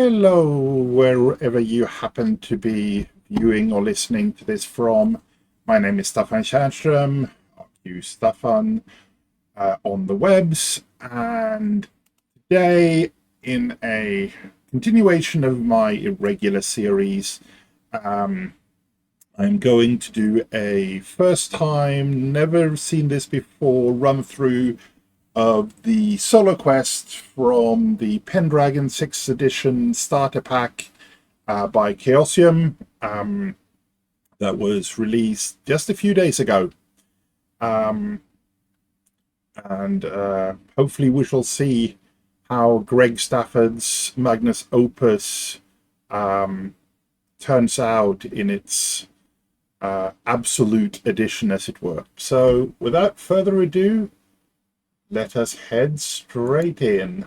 Hello, wherever you happen to be viewing or listening to this from. My name is Staffan Tjärnström. You Staffan on the webs, and today, in a continuation of my irregular series, I'm going to do a first time, never seen this before, run through of the Soloquest from the Pendragon 6th edition starter pack by Chaosium that was released just a few days ago. And hopefully we shall see how Greg Stafford's Magnus Opus turns out in its absolute edition, as it were. So without further ado, let us head straight in.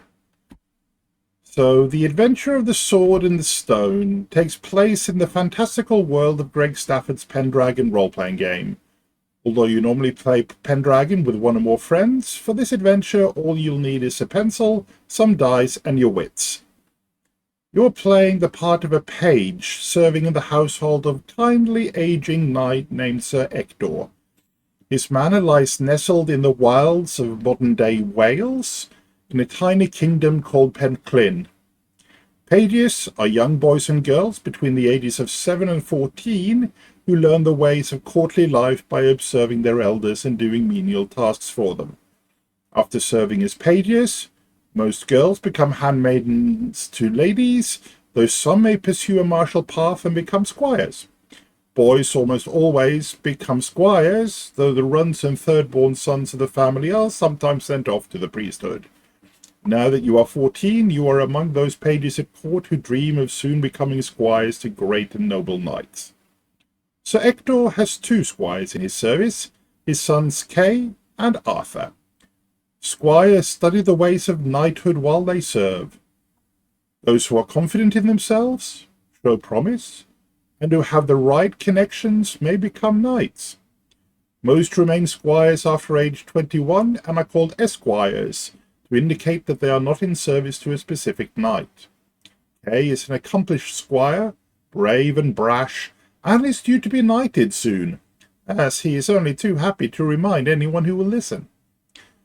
So, The Adventure of the Sword and the Stone takes place in the fantastical world of Greg Stafford's Pendragon role-playing game. Although you normally play Pendragon with one or more friends, for this adventure all you'll need is a pencil, some dice, and your wits. You're playing the part of a page serving in the household of a kindly aging knight named Sir Ector. His manor lies nestled in the wilds of modern-day Wales, in a tiny kingdom called Pendragon. Pages are young boys and girls between the ages of 7 and 14 who learn the ways of courtly life by observing their elders and doing menial tasks for them. After serving as pages, most girls become handmaidens to ladies, though some may pursue a martial path and become squires. Boys almost always become squires, though the runs and third-born sons of the family are sometimes sent off to the priesthood. Now that you are 14, you are among those pages at court who dream of soon becoming squires to great and noble knights. Sir Ector has two squires in his service, his sons Kay and Arthur. Squires study the ways of knighthood while they serve. Those who are confident in themselves, show promise, and who have the right connections may become knights. Most remain squires after age 21 and are called esquires, to indicate that they are not in service to a specific knight. Kay is an accomplished squire, brave and brash, and is due to be knighted soon, as he is only too happy to remind anyone who will listen.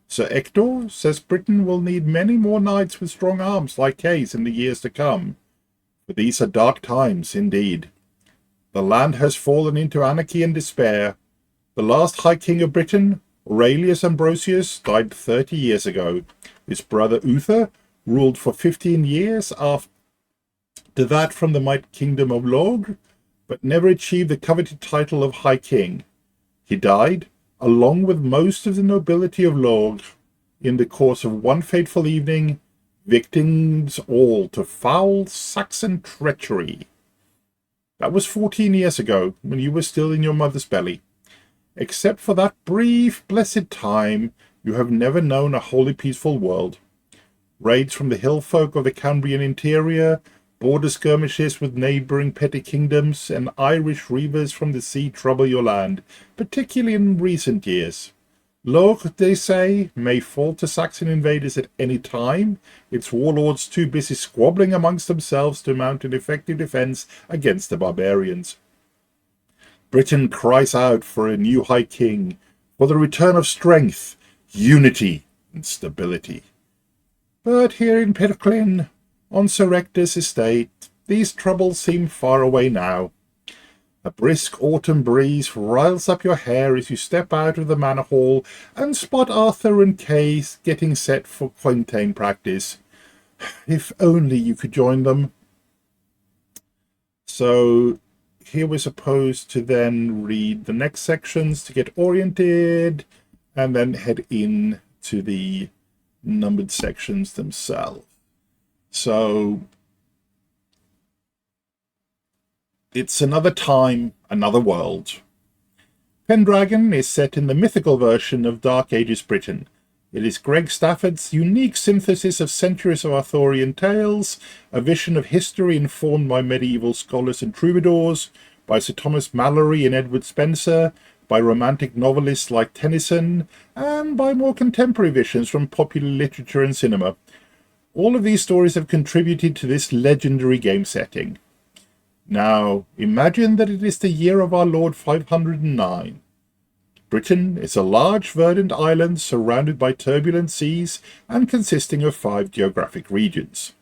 Sir Ector says Britain will need many more knights with strong arms like Kay's in the years to come, for these are dark times indeed. The land has fallen into anarchy and despair. The last High King of Britain, Aurelius Ambrosius, died 30 years ago. His brother Uther ruled for 15 years after that from the mighty kingdom of Logres, but never achieved the coveted title of High King. He died, along with most of the nobility of Logres, in the course of one fateful evening, victims all to foul Saxon treachery. That was 14 years ago, when you were still in your mother's belly. Except for that brief, blessed time, you have never known a wholly peaceful world. Raids from the hill folk of the Cambrian interior, border skirmishes with neighbouring petty kingdoms, and Irish reavers from the sea trouble your land, particularly in recent years. Logres, they say, may fall to Saxon invaders at any time, its warlords too busy squabbling amongst themselves to mount an effective defence against the barbarians. Britain cries out for a new High King, for the return of strength, unity, and stability. But here in Pendragon, on Sir Ector's estate, these troubles seem far away now. A brisk autumn breeze riles up your hair as you step out of the manor hall and spot Arthur and Kay getting set for quintain practice. If only you could join them. So here we're supposed to then read the next sections to get oriented and then head in to the numbered sections themselves. So it's another time, another world. Pendragon is set in the mythical version of Dark Ages Britain. It is Greg Stafford's unique synthesis of centuries of Arthurian tales, a vision of history informed by medieval scholars and troubadours, by Sir Thomas Malory and Edward Spencer, by romantic novelists like Tennyson, and by more contemporary visions from popular literature and cinema. All of these stories have contributed to this legendary game setting. Now, imagine that it is the year of our Lord 509. Britain is a large verdant island surrounded by turbulent seas and consisting of 5 geographic regions.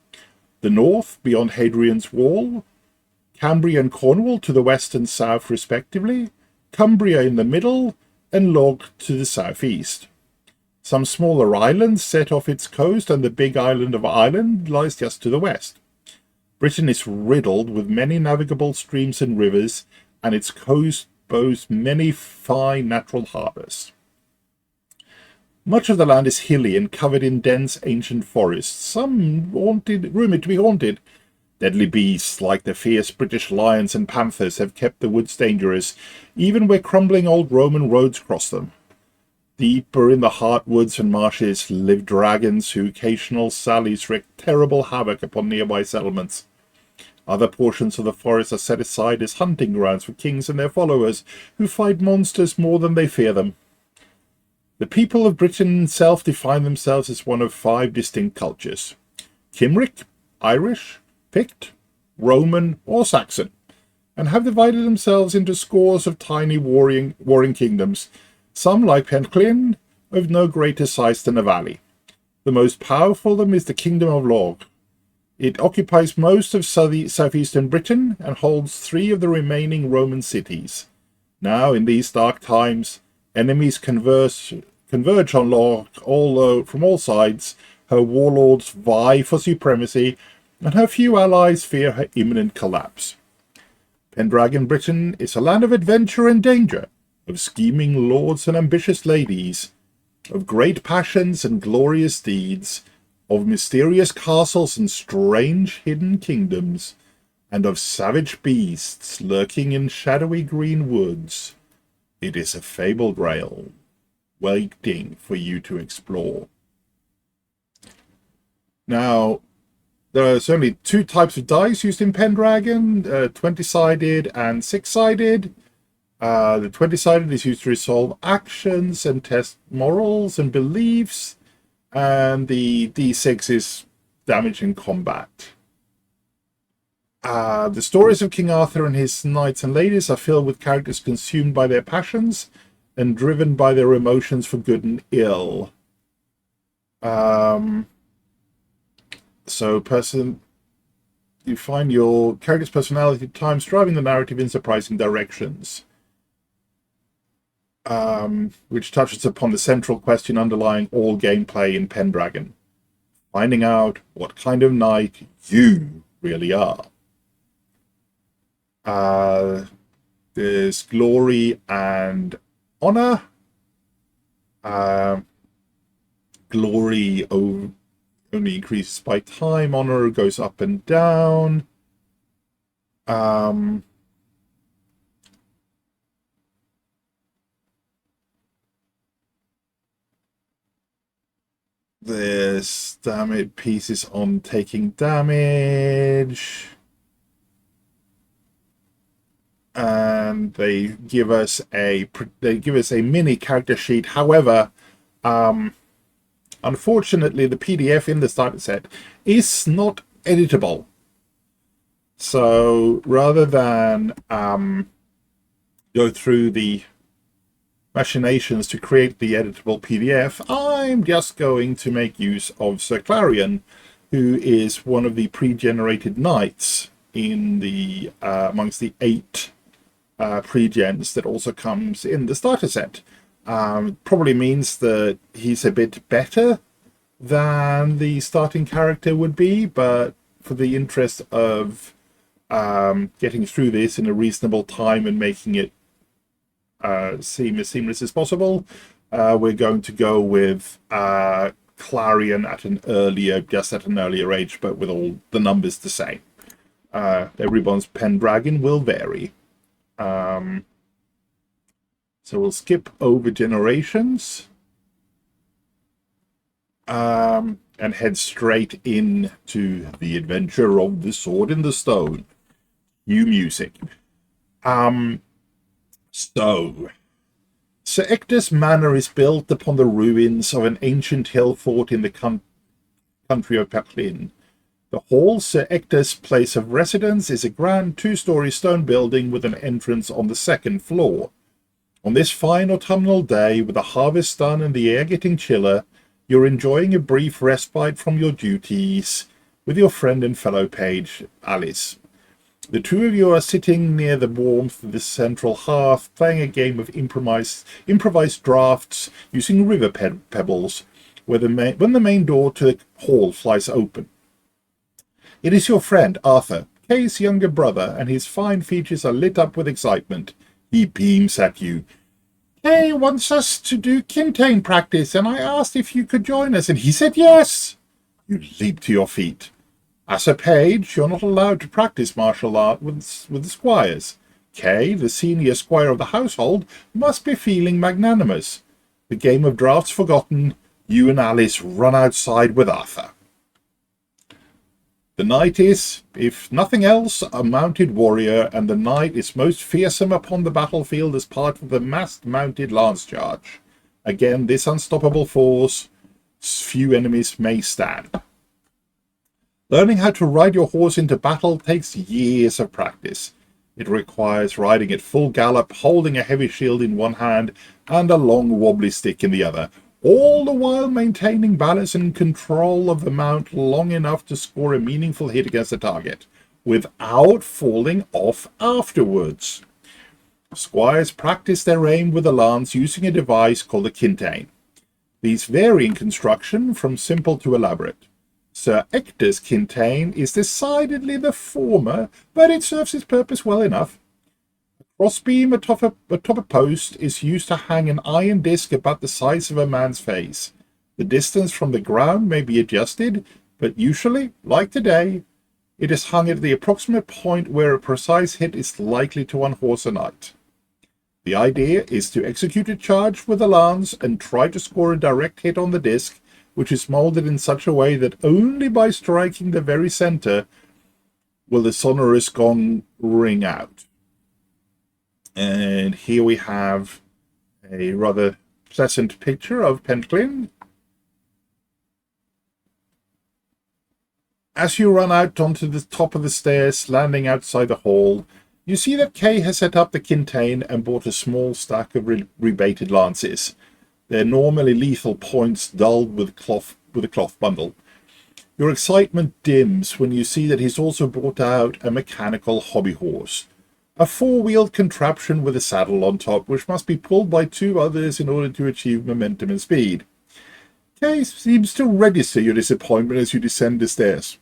The north, beyond Hadrian's Wall, Cambria and Cornwall to the west and south respectively, Cumbria in the middle, and Log to the southeast. Some smaller islands set off its coast, and the big island of Ireland lies just to the west. Britain is riddled with many navigable streams and rivers, and its coast boasts many fine natural harbours. Much of the land is hilly and covered in dense ancient forests, some rumoured to be haunted. Deadly beasts like the fierce British lions and panthers have kept the woods dangerous, even where crumbling old Roman roads cross them. Deeper in the heartwoods and marshes live dragons whose occasional sallies wreak terrible havoc upon nearby settlements. Other portions of the forest are set aside as hunting grounds for kings and their followers, who fight monsters more than they fear them. The people of Britain itself define themselves as one of 5 distinct cultures: Cymric, Irish, Pict, Roman, or Saxon, and have divided themselves into scores of tiny warring kingdoms, some, like Pendragon, of no greater size than a valley. The most powerful of them is the Kingdom of Log. It occupies most of southeastern Britain and holds 3 of the remaining Roman cities. Now, in these dark times, enemies converge on Log from all sides. Her warlords vie for supremacy, and her few allies fear her imminent collapse. Pendragon Britain is a land of adventure and danger, of scheming lords and ambitious ladies, of great passions and glorious deeds, of mysterious castles and strange hidden kingdoms, and of savage beasts lurking in shadowy green woods. It is a fabled realm, waiting for you to explore. Now, there's only 2 types of dice used in Pendragon, 20-sided and 6-sided. The 20-sided is used to resolve actions and test morals and beliefs, and the D6 is damage in combat. The stories of King Arthur and his knights and ladies are filled with characters consumed by their passions and driven by their emotions for good and ill. You find your character's personality at times driving the narrative in surprising directions, which touches upon the central question underlying all gameplay in Pendragon: finding out what kind of knight you really are. There's glory and honor. Glory only increases by time. Honor goes up and down. There's damage pieces on taking damage, and they give us a mini character sheet. However, unfortunately, the PDF in the starter set is not editable. So rather than go through the machinations to create the editable PDF, I'm just going to make use of Sir Clarion, who is one of the pre-generated knights in the amongst the 8 pre-gens that also comes in the starter set. Probably means that he's a bit better than the starting character would be, but for the interest of getting through this in a reasonable time and making it seem as seamless as possible, we're going to go with Clarion at an earlier age, but with all the numbers the same. Everyone's Pendragon will vary. So we'll skip over generations and head straight into the adventure of the Sword in the Stone. New music. So, Sir Ector's manor is built upon the ruins of an ancient hill fort in the country of Pendragon. The hall, Sir Ector's place of residence, is a grand 2-story stone building with an entrance on the 2nd floor. On this fine autumnal day, with the harvest done and the air getting chiller, you're enjoying a brief respite from your duties with your friend and fellow page, Alice. The two of you are sitting near the warmth of the central hearth, playing a game of improvised drafts using river pebbles, when the main door to the hall flies open. It is your friend, Arthur, Kay's younger brother, and his fine features are lit up with excitement. He beams at you. Kay wants us to do Quintain practice, and I asked if you could join us, and he said yes. You leap to your feet. As a page, you're not allowed to practice martial art with the squires. Kay, the senior squire of the household, must be feeling magnanimous. The game of drafts forgotten, you and Alice run outside with Arthur. The knight is, if nothing else, a mounted warrior, and the knight is most fearsome upon the battlefield as part of the massed mounted lance charge. Again, this unstoppable force, few enemies may stand. Learning how to ride your horse into battle takes years of practice. It requires riding at full gallop, holding a heavy shield in one hand and a long wobbly stick in the other, all the while maintaining balance and control of the mount long enough to score a meaningful hit against the target, without falling off afterwards. Squires practice their aim with a lance using a device called a Quintain. These vary in construction from simple to elaborate. Sir Ector's Quintain is decidedly the former, but it serves its purpose well enough. A crossbeam atop a post is used to hang an iron disc about the size of a man's face. The distance from the ground may be adjusted, but usually, like today, it is hung at the approximate point where a precise hit is likely to unhorse a knight. The idea is to execute a charge with a lance and try to score a direct hit on the disc, which is molded in such a way that only by striking the very center will the sonorous gong ring out. And here we have a rather pleasant picture of Pendragon. As you run out onto the top of the stairs, landing outside the hall, you see that Kay has set up the Quintain and bought a small stack of rebated lances. They're normally lethal points dulled with a cloth bundle. Your excitement dims when you see that he's also brought out a mechanical hobby horse, a 4-wheeled contraption with a saddle on top, which must be pulled by 2 others in order to achieve momentum and speed. Kay seems to register your disappointment as you descend the stairs.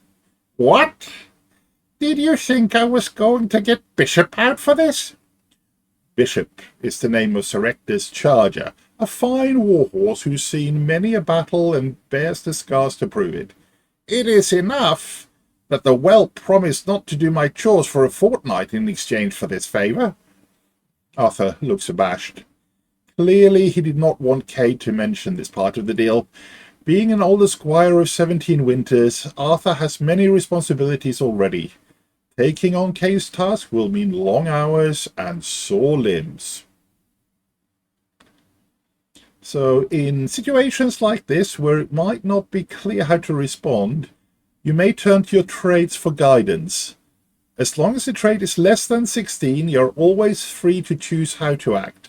What? Did you think I was going to get Bishop out for this? Bishop is the name of Sir Ector's charger, a fine warhorse who's seen many a battle and bears the scars to prove it. It is enough that the whelp promised not to do my chores for a fortnight in exchange for this favour. Arthur looks abashed. Clearly he did not want Kay to mention this part of the deal. Being an older squire of 17 winters, Arthur has many responsibilities already. Taking on Kay's task will mean long hours and sore limbs. So in situations like this, where it might not be clear how to respond, you may turn to your traits for guidance. As long as the trait is less than 16, you're always free to choose how to act.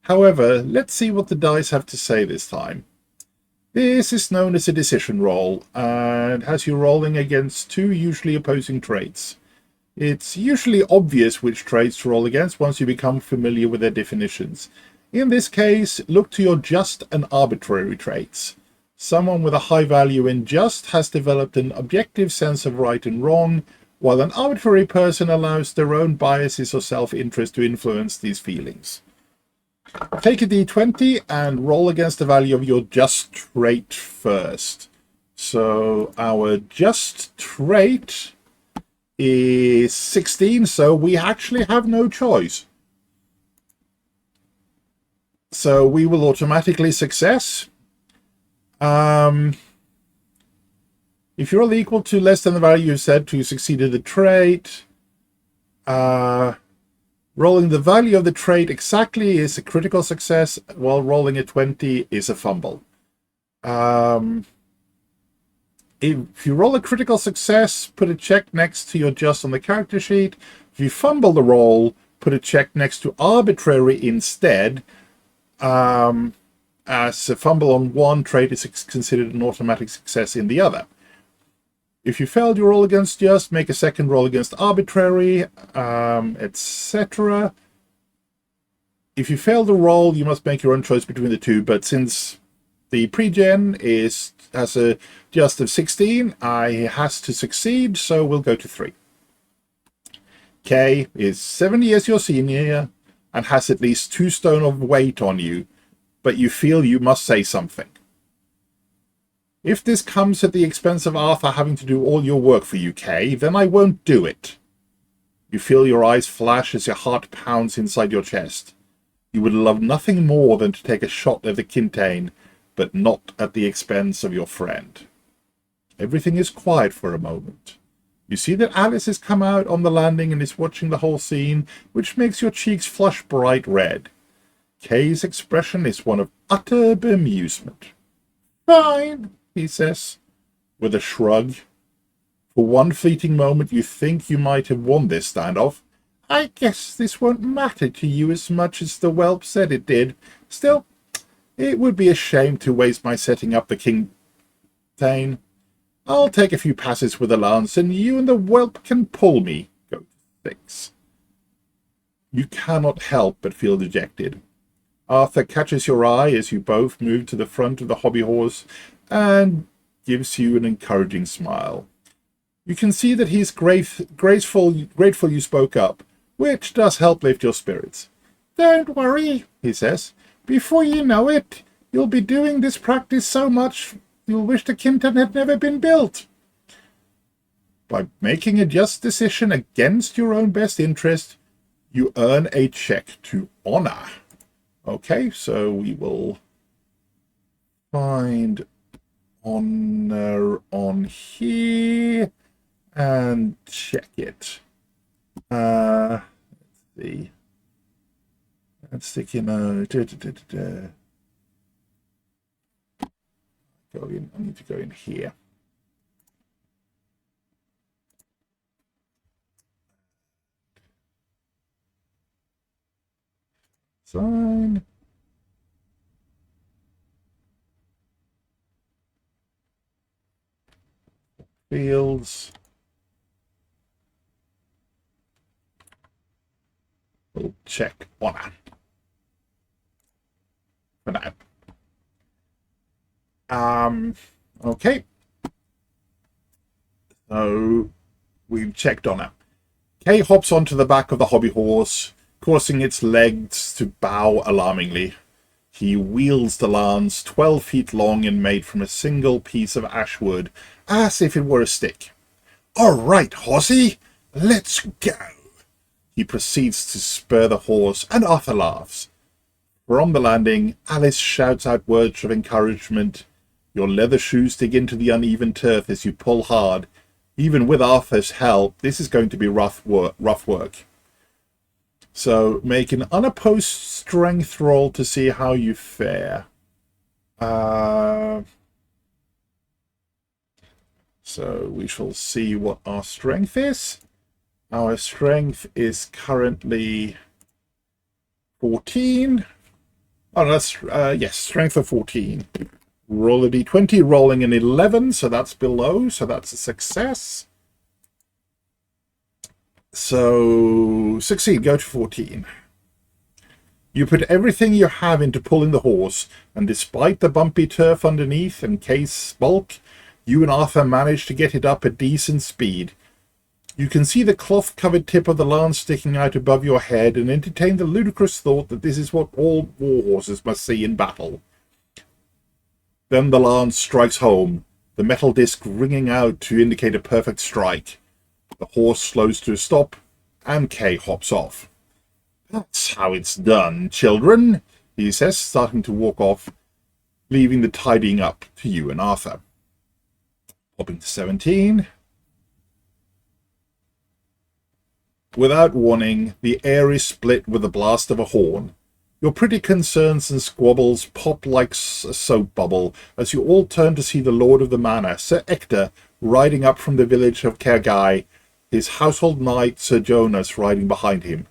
However, let's see what the dice have to say this time. This is known as a decision roll, and has you rolling against 2 usually opposing traits. It's usually obvious which traits to roll against once you become familiar with their definitions. In this case, look to your just and arbitrary traits. Someone with a high value in just has developed an objective sense of right and wrong, while an arbitrary person allows their own biases or self-interest to influence these feelings. Take a d20 and roll against the value of your just trait first. So our just trait is 16, so we actually have no choice. So we will automatically success. If you roll equal to less than the value you said to succeed the trait, rolling the value of the trait exactly is a critical success, while rolling a 20 is a fumble. If you roll a critical success, put a check next to your just on the character sheet. If you fumble the roll, put a check next to arbitrary instead. As a fumble on one trait is considered an automatic success in the other. If you failed your roll against just, make a second roll against arbitrary, etc. If you fail the roll, you must make your own choice between the two, but since the pre-gen has a just of 16, I has to succeed, so we'll go to 3. K is 7 years your senior and has at least 2 stone of weight on you, but you feel you must say something. If this comes at the expense of Arthur having to do all your work for you, K, then I won't do it. You feel your eyes flash as your heart pounds inside your chest. You would love nothing more than to take a shot at the Quintain, but not at the expense of your friend. Everything is quiet for a moment. You see that Alice has come out on the landing and is watching the whole scene, which makes your cheeks flush bright red. Kay's expression is one of utter bemusement. Fine, he says, with a shrug. For one fleeting moment you think you might have won this standoff. I guess this won't matter to you as much as the whelp said it did. Still, it would be a shame to waste my setting up the Quintain. I'll take a few passes with the lance, and you and the whelp can pull me. Go 6. You cannot help but feel dejected. Arthur catches your eye as you both move to the front of the hobby horse and gives you an encouraging smile. You can see that he's grateful you spoke up, which does help lift your spirits. Don't worry, he says. Before you know it, you'll be doing this practice so much you'll wish the Quintain had never been built. By making a just decision against your own best interest, you earn a check to honor. Okay, so we will find honor on here and check it. Let's see. Let's stick in go in. I need to go in here. Sign. Fields. We'll check honor for now. Okay. So we've checked honor. Kay hops onto the back of the hobby horse, causing its legs to bow alarmingly. He wields the lance, 12 feet long and made from a single piece of ash wood, as if it were a stick. All right, horsey, let's go. He proceeds to spur the horse, and Arthur laughs. From the landing, Alice shouts out words of encouragement. Your leather shoes dig into the uneven turf as you pull hard. Even with Arthur's help, this is going to be rough work. So make an unopposed strength roll to see how you fare. So we shall see what our strength is. Our strength is currently 14. Oh, that's, yes, strength of 14. Roll a d20, rolling an 11, so that's below, so that's a success. So, succeed, go to 14. You put everything you have into pulling the horse, and despite the bumpy turf underneath and Kay's bulk, you and Arthur manage to get it up at decent speed. You can see the cloth-covered tip of the lance sticking out above your head and entertain the ludicrous thought that this is what all war horses must see in battle. Then the lance strikes home, the metal disc ringing out to indicate a perfect strike. The horse slows to a stop, and Kay hops off. That's how it's done, children, he says, starting to walk off, leaving the tidying up to you and Arthur. Hopping to 17. Without warning, the air is split with the blast of a horn. Your pretty concerns and squabbles pop like a soap bubble as you all turn to see the lord of the manor, Sir Ector, riding up from the village of Kergai, his household knight Sir Jonas riding behind him.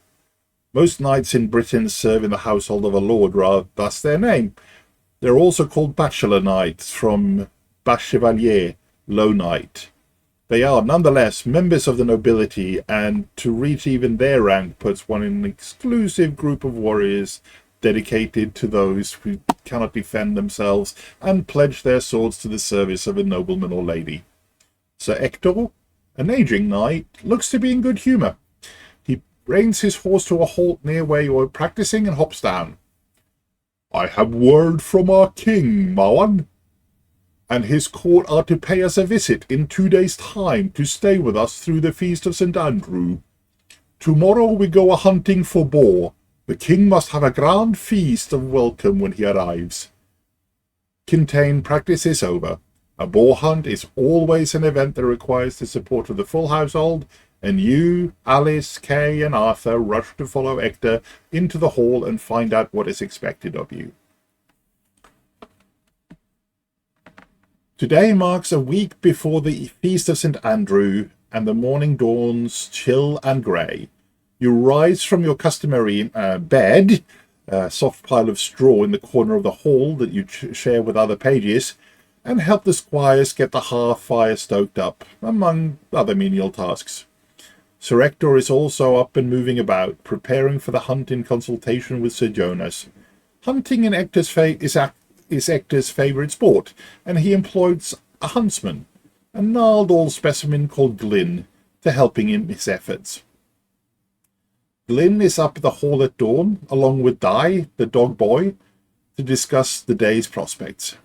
Most knights in Britain serve in the household of a lord, thus their name. They're also called bachelor knights, from bas chevalier, low knight. They are, nonetheless, members of the nobility, and to reach even their rank puts one in an exclusive group of warriors dedicated to those who cannot defend themselves and pledge their swords to the service of a nobleman or lady. Sir Ector, an aging knight, looks to be in good humour. He reins his horse to a halt near where you are practising and hops down. "I have word from our king, Mawan, and his court are to pay us a visit in 2 days' time to stay with us through the feast of St. Andrew. Tomorrow we go a-hunting for boar. The king must have a grand feast of welcome when he arrives." Quintain practice is over. A boar hunt is always an event that requires the support of the full household, and you, Alice, Kay, and Arthur rush to follow Ector into the hall and find out what is expected of you. Today marks a week before the Feast of St. Andrew, and the morning dawns chill and grey. You rise from your customary bed, a soft pile of straw in the corner of the hall that you share with other pages, and help the squires get the hearth fire stoked up, among other menial tasks. Sir Ector is also up and moving about, preparing for the hunt in consultation with Sir Jonas. Hunting in is Ector's favourite sport, and he employs a huntsman, a gnarled old specimen called Glyn, to help him in his efforts. Glyn is up at the hall at dawn, along with Di, the dog boy, to discuss the day's prospects.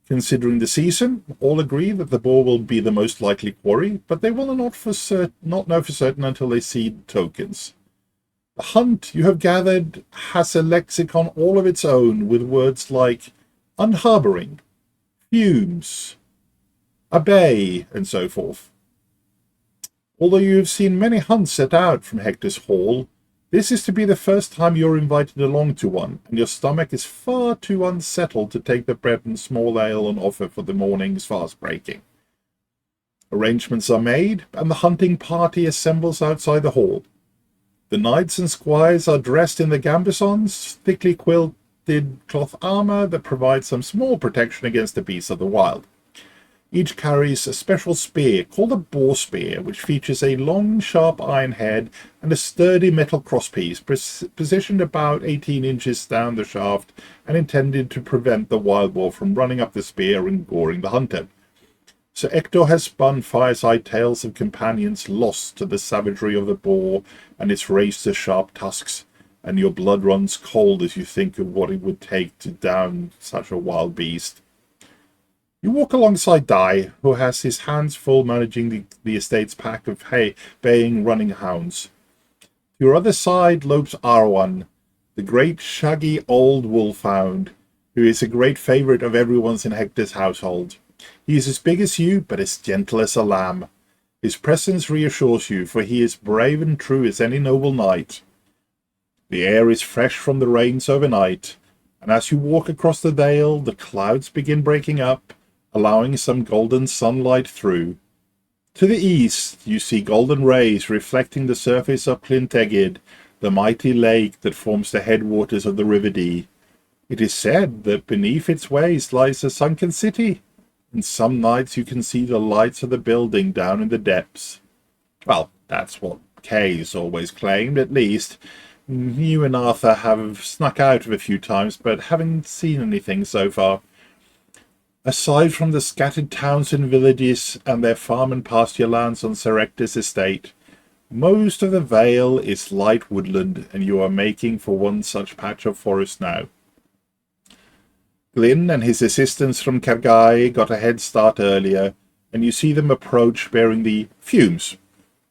Considering the season, all agree that the boar will be the most likely quarry, but they will not know for certain until they see tokens. The hunt you have gathered has a lexicon all of its own, with words like unharbouring, fumes, a bay, and so forth. Although you have seen many hunts set out from Hector's hall, this is to be the first time you're invited along to one, and your stomach is far too unsettled to take the bread and small ale on offer for the morning's fast breaking. Arrangements are made, and the hunting party assembles outside the hall. The knights and squires are dressed in the gambesons, thickly quilted cloth armour that provides some small protection against the beasts of the wild. Each carries a special spear called a boar spear, which features a long, sharp iron head and a sturdy metal crosspiece, positioned about 18 inches down the shaft and intended to prevent the wild boar from running up the spear and goring the hunter. Sir Ector has spun fireside tales of companions lost to the savagery of the boar and its razor-sharp tusks, and your blood runs cold as you think of what it would take to down such a wild beast. You walk alongside Di, who has his hands full managing the estate's pack of baying running hounds. To your other side lopes Arwan, the great shaggy old wolfhound, who is a great favourite of everyone's in Hector's household. He is as big as you, but as gentle as a lamb. His presence reassures you, for he is brave and true as any noble knight. The air is fresh from the rains overnight, and as you walk across the dale, the clouds begin breaking up, allowing some golden sunlight through. To the east, you see golden rays reflecting the surface of Clint Egid, the mighty lake that forms the headwaters of the River Dee. It is said that beneath its waves lies a sunken city, and some nights you can see the lights of the building down in the depths. Well, that's what Kay's always claimed, at least. You and Arthur have snuck out a few times, but haven't seen anything so far. Aside from the scattered towns and villages and their farm and pasture lands on Sir Ector's estate, most of the Vale is light woodland, and you are making for one such patch of forest now. Glyn and his assistants from Kergai got a head start earlier, and you see them approach bearing the fumes,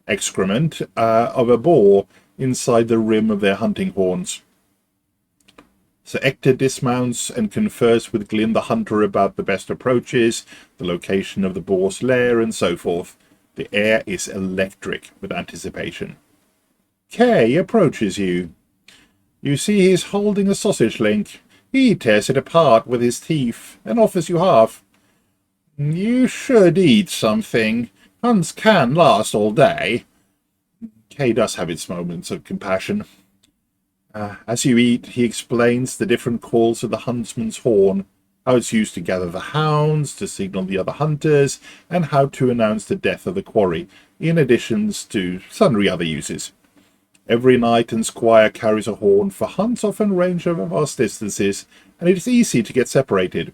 excrement, of a boar inside the rim of their hunting horns. Sir Ector dismounts and confers with Glyn the hunter about the best approaches, the location of the boar's lair, and so forth. The air is electric with anticipation. Kay approaches you. You see he's holding a sausage link. He tears it apart with his teeth and offers you half. You should eat something. Hunts can last all day. Kay does have its moments of compassion. As you eat, he explains the different calls of the huntsman's horn, how it's used to gather the hounds, to signal the other hunters, and how to announce the death of the quarry, in addition to sundry other uses. Every knight and squire carries a horn, for hunts often range over vast distances, and it is easy to get separated.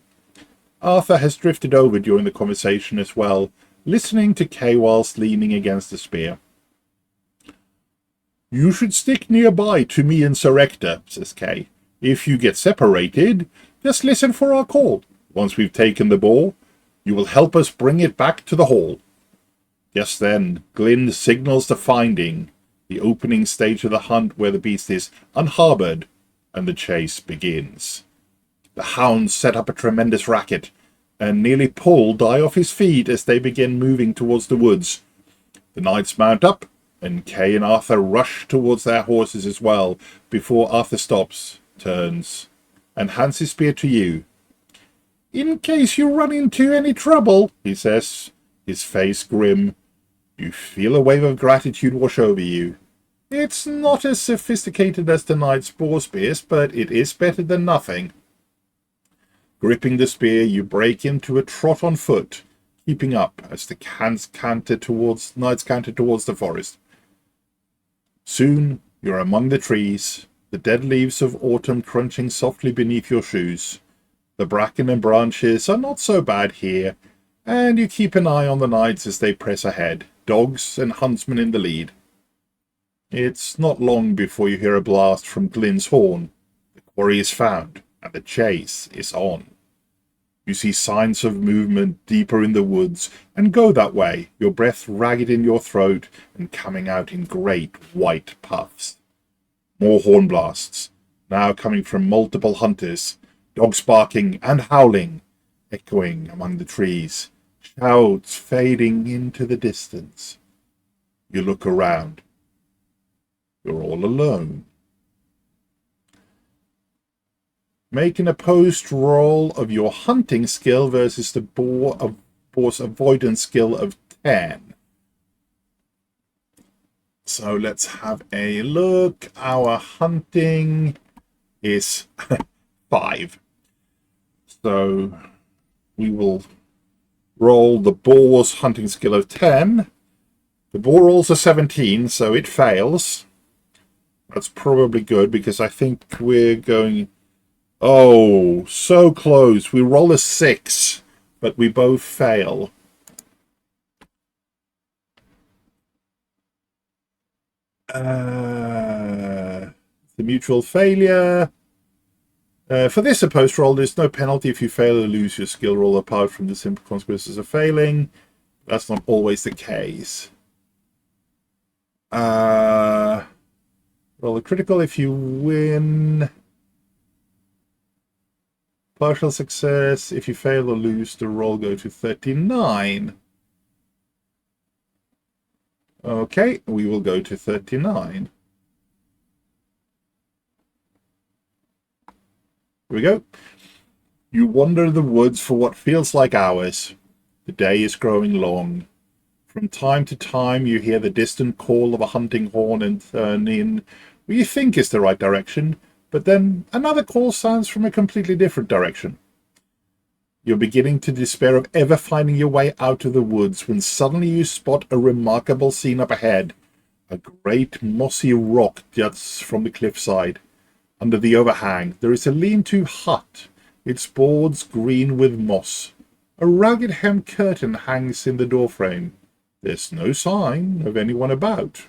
Arthur has drifted over during the conversation as well, listening to Kay whilst leaning against the spear. You should stick nearby to me and Sir Ector, says Kay. If you get separated, just listen for our call. Once we've taken the boar, you will help us bring it back to the hall. Just then, Glyn signals the finding, the opening stage of the hunt where the beast is unharboured, and the chase begins. The hounds set up a tremendous racket, and nearly pull Die off his feet as they begin moving towards the woods. The knights mount up, and Kay and Arthur rush towards their horses as well, before Arthur stops, turns, and hands his spear to you. In case you run into any trouble, he says, his face grim. You feel a wave of gratitude wash over you. It's not as sophisticated as the knight's boar spears, but it is better than nothing. Gripping the spear, you break into a trot on foot, keeping up as the knights canter towards the forest. Soon you're among the trees, the dead leaves of autumn crunching softly beneath your shoes. The bracken and branches are not so bad here, and you keep an eye on the knights as they press ahead, dogs and huntsmen in the lead. It's not long before you hear a blast from Glyn's horn. The quarry is found, and the chase is on. You see signs of movement deeper in the woods, and go that way, your breath ragged in your throat and coming out in great white puffs. More horn blasts, now coming from multiple hunters, dogs barking and howling, echoing among the trees, shouts fading into the distance. You look around. You're all alone. Make an opposed roll of your hunting skill versus the boar's avoidance skill of 10. So let's have a look. Our hunting is 5. So we will roll the boar's hunting skill of 10. The boar rolls a 17, so it fails. That's probably good because I think we're going... Oh, so close. We roll a 6, but we both fail. The mutual failure. For this opposed roll, there's no penalty if you fail or lose your skill roll apart from the simple consequences of failing. That's not always the case. Roll a critical if you win. Partial success. If you fail or lose, the roll go to 39. Okay, we will go to 39. Here we go. You wander the woods for what feels like hours. The day is growing long. From time to time, you hear the distant call of a hunting horn and turn in what you think is the right direction, but then another call sounds from a completely different direction. You're beginning to despair of ever finding your way out of the woods when suddenly you spot a remarkable scene up ahead. A great mossy rock juts from the cliffside. Under the overhang, there is a lean-to hut, its boards green with moss. A ragged hemmed curtain hangs in the doorframe. There's no sign of anyone about.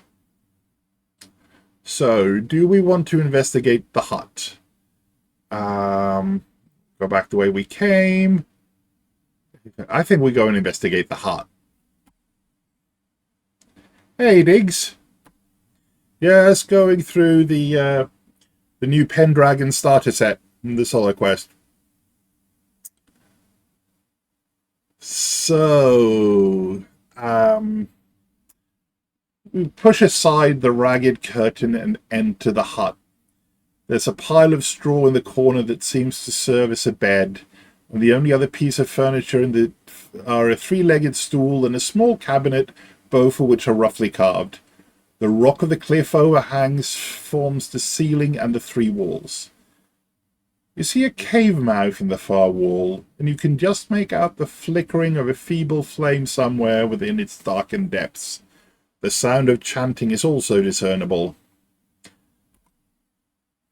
So, do we want to investigate the hut? Go back the way we came. I think we go and investigate the hut. Hey, Diggs. Yes, going through the new Pendragon starter set in the Soloquest. So, we push aside the ragged curtain and enter the hut. There's a pile of straw in the corner that seems to serve as a bed, and the only other piece of furniture are a three-legged stool and a small cabinet, both of which are roughly carved. The rock of the cliff overhangs forms the ceiling and the three walls. You see a cave mouth in the far wall, and you can just make out the flickering of a feeble flame somewhere within its darkened depths. The sound of chanting is also discernible.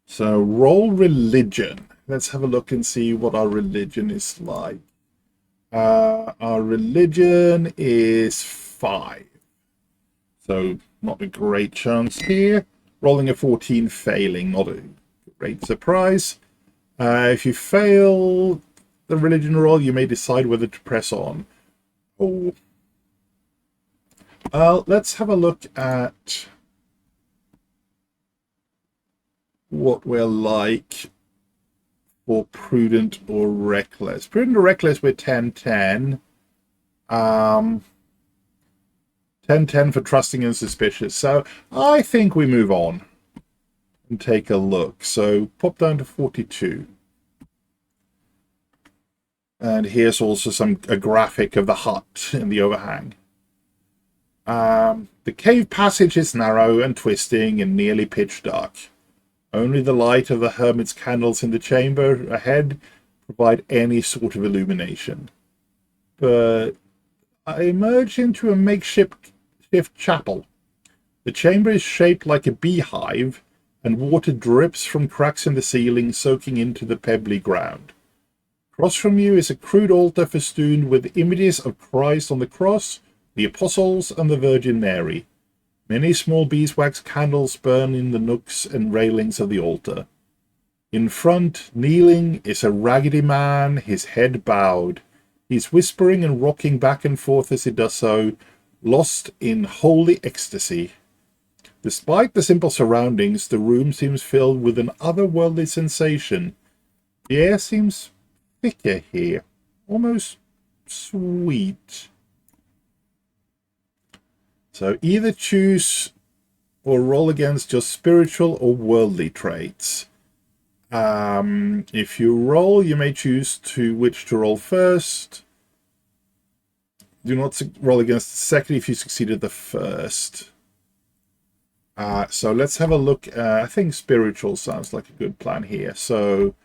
So roll religion. Let's have a look and see what our religion is like. Our religion is 5. So not a great chance here. Rolling a 14, failing. Not a great surprise. If you fail the religion roll, you may decide whether to press on. Oh. Let's have a look at what we're like for prudent or reckless. Prudent or reckless, we're 10-10. 10-10 for trusting and suspicious. So I think we move on and take a look. So pop down to 42. And here's also a graphic of the hut in the overhang. The cave passage is narrow and twisting and nearly pitch dark. Only the light of the hermit's candles in the chamber ahead provide any sort of illumination. But I emerge into a makeshift chapel. The chamber is shaped like a beehive, and water drips from cracks in the ceiling, soaking into the pebbly ground. Across from you is a crude altar festooned with images of Christ on the cross, the apostles, and the Virgin Mary. Many small beeswax candles burn in the nooks and railings of the altar. In front, kneeling, is a raggedy man, his head bowed. He's whispering and rocking back and forth as he does so, lost in holy ecstasy. Despite the simple surroundings, the room seems filled with an otherworldly sensation. The air seems thicker here, almost sweet. So either choose or roll against your spiritual or worldly traits. If you roll, you may choose which to roll first. Do not roll against the second if you succeeded the first. So let's have a look. I think spiritual sounds like a good plan here. So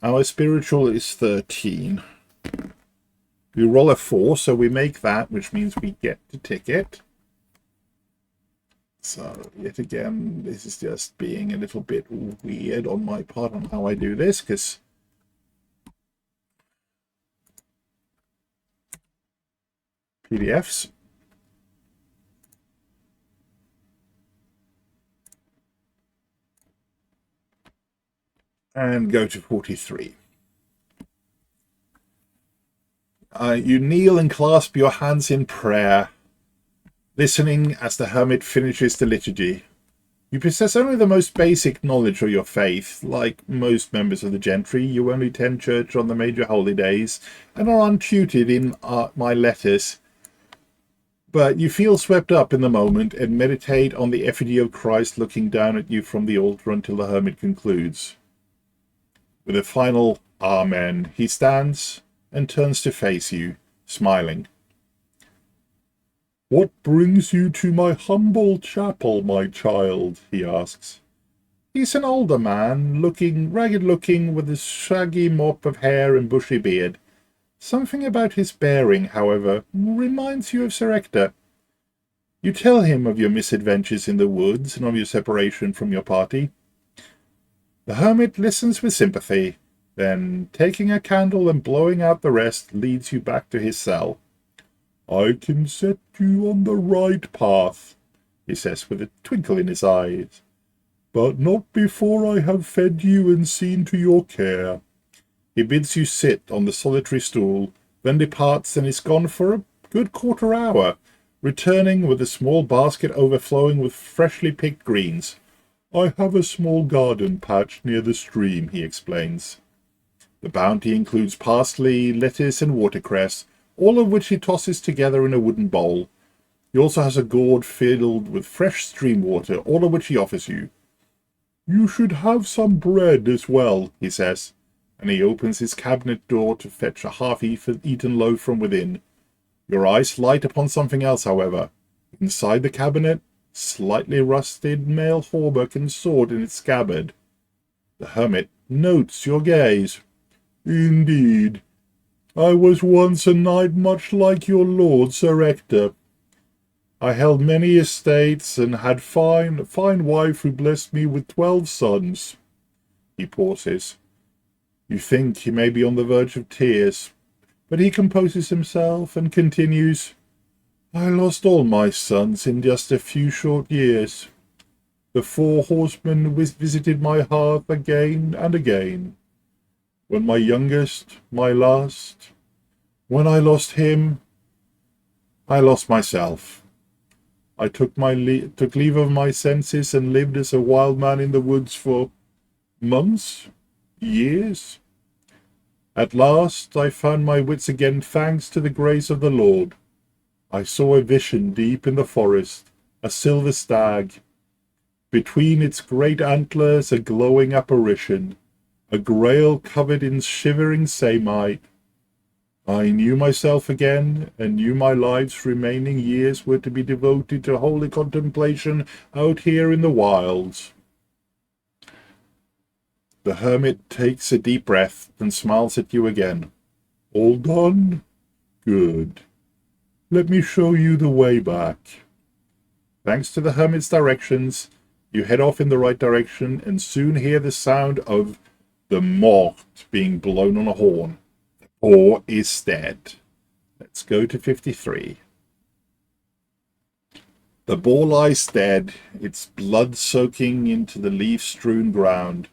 our spiritual is 13. We roll a 4, so we make that, which means we get the ticket. So yet again, this is just being a little bit weird on my part on how I do this, because PDFs. And go to 43. You kneel and clasp your hands in prayer, listening as the hermit finishes the liturgy. You possess only the most basic knowledge of your faith. Like most members of the gentry, you only attend church on the major holy days and are untutored in my letters. But you feel swept up in the moment and meditate on the effigy of Christ looking down at you from the altar until the hermit concludes. With a final Amen, he stands and turns to face you, smiling. "What brings you to my humble chapel, my child?" he asks. He's an older man, ragged-looking, with a shaggy mop of hair and bushy beard. Something about his bearing, however, reminds you of Sir Ector. You tell him of your misadventures in the woods and of your separation from your party. The hermit listens with sympathy, then, taking a candle and blowing out the rest, leads you back to his cell. "I can set you on the right path," he says with a twinkle in his eyes, "but not before I have fed you and seen to your care." He bids you sit on the solitary stool, then departs and is gone for a good quarter hour, returning with a small basket overflowing with freshly picked greens. "I have a small garden patch near the stream," he explains. The bounty includes parsley, lettuce, and watercress, all of which he tosses together in a wooden bowl. He also has a gourd filled with fresh stream water, all of which he offers you. You should have some bread as well, he says, and he opens his cabinet door to fetch a half-eaten loaf from within. Your eyes light upon something else, however. Inside the cabinet, slightly rusted mail hauberk and sword in its scabbard. The hermit notes your gaze. Indeed. I was once a knight much like your lord Sir Ector. I held many estates and had a fine wife who blessed me with 12 sons. He pauses. You think he may be on the verge of tears, but he composes himself and continues, I lost all my sons in just a few short years. The 4 horsemen visited my hearth again and again. When my youngest, my last, when I lost him, I lost myself. I took leave of my senses and lived as a wild man in the woods for months, years. At last I found my wits again thanks to the grace of the Lord. I saw a vision deep in the forest, a silver stag. Between its great antlers a glowing apparition, a grail covered in shivering samite. I knew myself again, and knew my life's remaining years were to be devoted to holy contemplation out here in the wilds. The hermit takes a deep breath and smiles at you again. All done? Good. Let me show you the way back. Thanks to the hermit's directions, you head off in the right direction and soon hear the sound of the mort being blown on a horn. The boar is dead. Let's go to 53. The boar lies dead, its blood soaking into the leaf-strewn ground.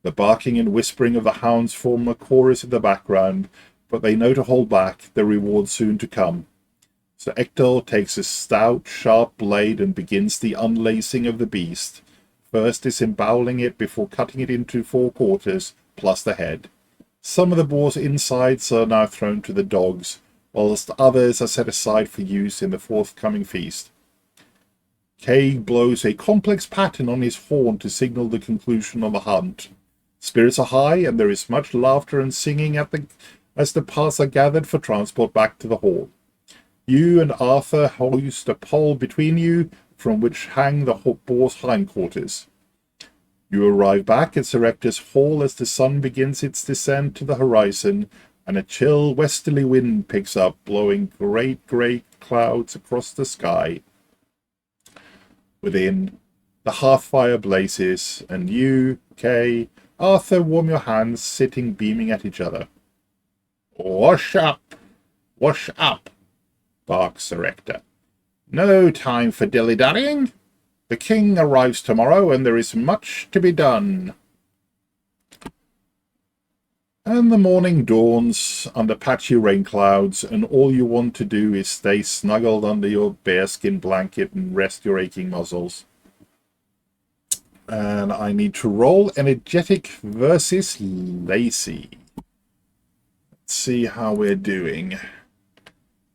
The barking and whispering of the hounds form a chorus in the background, but they know to hold back, the reward soon to come. So Ector takes a stout, sharp blade and begins the unlacing of the beast, first disemboweling it before cutting it into 4 quarters, plus the head. Some of the boar's insides are now thrown to the dogs, whilst others are set aside for use in the forthcoming feast. Kay blows a complex pattern on his horn to signal the conclusion of the hunt. Spirits are high, and there is much laughter and singing as the parts are gathered for transport back to the hall. You and Arthur hoist a pole between you, from which hang the boar's hindquarters. You arrive back at Sir Ector's hall as the sun begins its descent to the horizon, and a chill westerly wind picks up, blowing great grey clouds across the sky. Within, the hearth fire blazes, and you, Kay, Arthur warm your hands, sitting beaming at each other. Wash up! Wash up! Barks Sir Ector. No time for dilly-dallying. The king arrives tomorrow, and there is much to be done. And the morning dawns under patchy rain clouds, and all you want to do is stay snuggled under your bearskin blanket and rest your aching muscles. And I need to roll energetic versus lacy. Let's see how we're doing.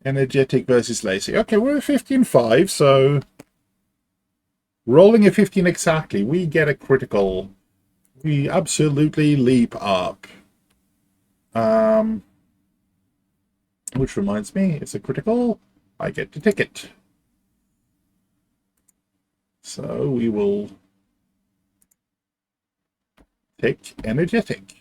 Energetic versus lacy. Okay, we're at 15.5, so rolling a 15 exactly, we get a critical. We absolutely leap up. Which reminds me, it's a critical. I get the ticket. So we will take energetic.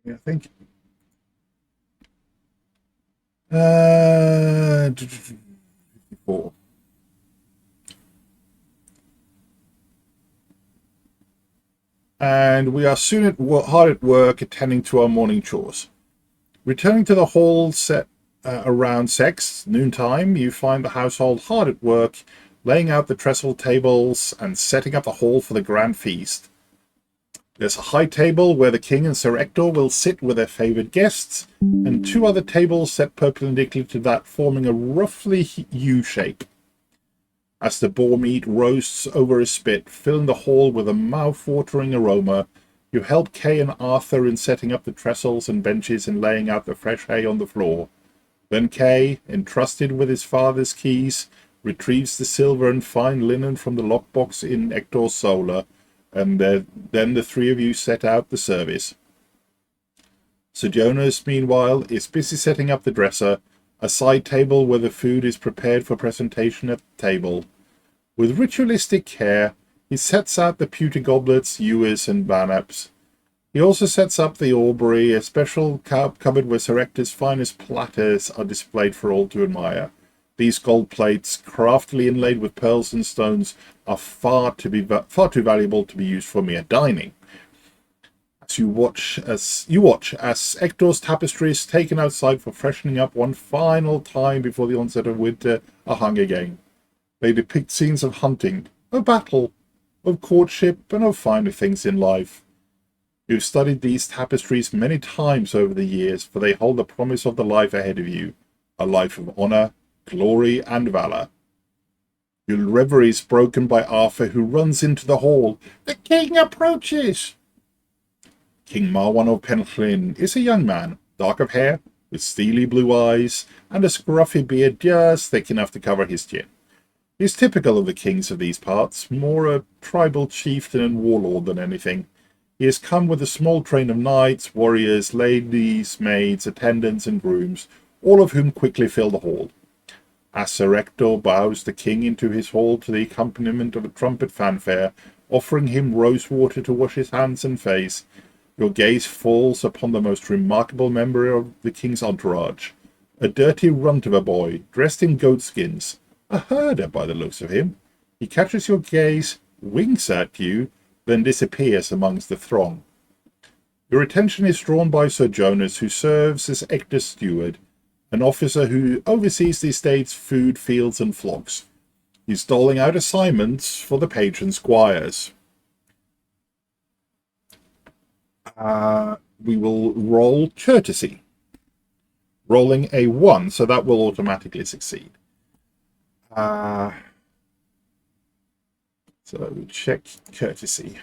I think. Four. And we are soon hard at work attending to our morning chores. Returning to the hall set around noontime, you find the household hard at work, laying out the trestle tables and setting up the hall for the grand feast. There's a high table where the king and Sir Ector will sit with their favoured guests, and 2 other tables set perpendicular to that, forming a roughly U shape. As the boar meat roasts over a spit, filling the hall with a mouth-watering aroma, You help Kay and Arthur in setting up the trestles and benches and laying out the fresh hay on the floor. Then Kay, entrusted with his father's keys, retrieves the silver and fine linen from the lockbox in Ector's solar, and then the three of you set out the service. Sir Jonas, meanwhile, is busy setting up the dresser, a side table where the food is prepared for presentation at the table. With ritualistic care, he sets out the pewter goblets, ewers, and banaps. He also sets up the Aubrey, a special cupboard where Sir Ector's finest platters are displayed for all to admire. These gold plates, craftily inlaid with pearls and stones, are far too valuable to be used for mere dining. You watch as Ector's tapestry is taken outside for freshening up one final time before the onset of winter are hung again. They depict scenes of hunting, of battle, of courtship, and of finer things in life. You've studied these tapestries many times over the years, for they hold the promise of the life ahead of you, a life of honour, glory, and valour. Your reverie is broken by Arthur, who runs into the hall. "The king approaches!" King Marwan of Pendragon is a young man, dark of hair, with steely blue eyes, and a scruffy beard just thick enough to cover his chin. He is typical of the kings of these parts, more a tribal chieftain and warlord than anything. He has come with a small train of knights, warriors, ladies, maids, attendants, and grooms, all of whom quickly fill the hall. As Sir Ector bows the king into his hall to the accompaniment of a trumpet fanfare, offering him rose water to wash his hands and face, your gaze falls upon the most remarkable member of the king's entourage, a dirty runt of a boy, dressed in goatskins, a herder by the looks of him. He catches your gaze, winks at you, then disappears amongst the throng. Your attention is drawn by Sir Jonas, who serves as Ector's steward, an officer who oversees the estate's food, fields, and flocks. He's doling out assignments for the patron squires. We will roll courtesy. Rolling a 1, so that will automatically succeed. So check courtesy.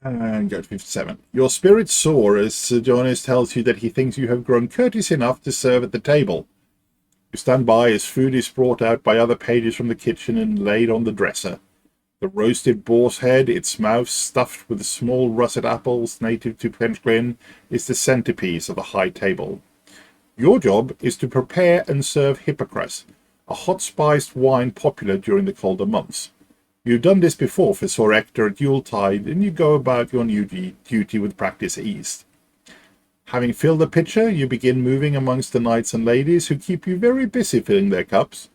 And go to 57. Your spirits soar as Sir Jonas tells you that he thinks you have grown courteous enough to serve at the table. You stand by as food is brought out by other pages from the kitchen and laid on the dresser. The roasted boar's head, its mouth stuffed with small russet apples native to Pendragon, is the centerpiece of the high table. Your job is to prepare and serve Hippocras, a hot-spiced wine popular during the colder months. You've done this before for Sir Ector at Yuletide, and you go about your new duty with practice ease. Having filled the pitcher, you begin moving amongst the knights and ladies, who keep you very busy filling their cups.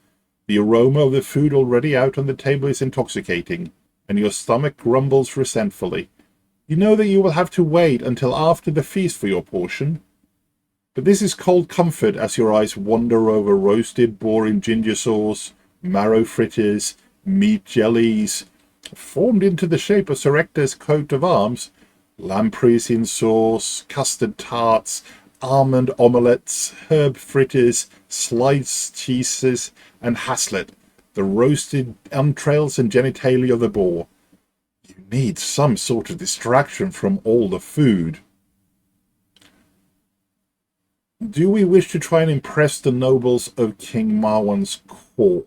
The aroma of the food already out on the table is intoxicating, and your stomach grumbles resentfully. You know that you will have to wait until after the feast for your portion. But this is cold comfort as your eyes wander over roasted boar in ginger sauce, marrow fritters, meat jellies, formed into the shape of Sir Ector's coat of arms, lampreys in sauce, custard tarts, almond omelettes, herb fritters, sliced cheeses, and haslet, the roasted entrails and genitalia of the boar. You need some sort of distraction from all the food. Do we wish to try and impress the nobles of King Marwan's court?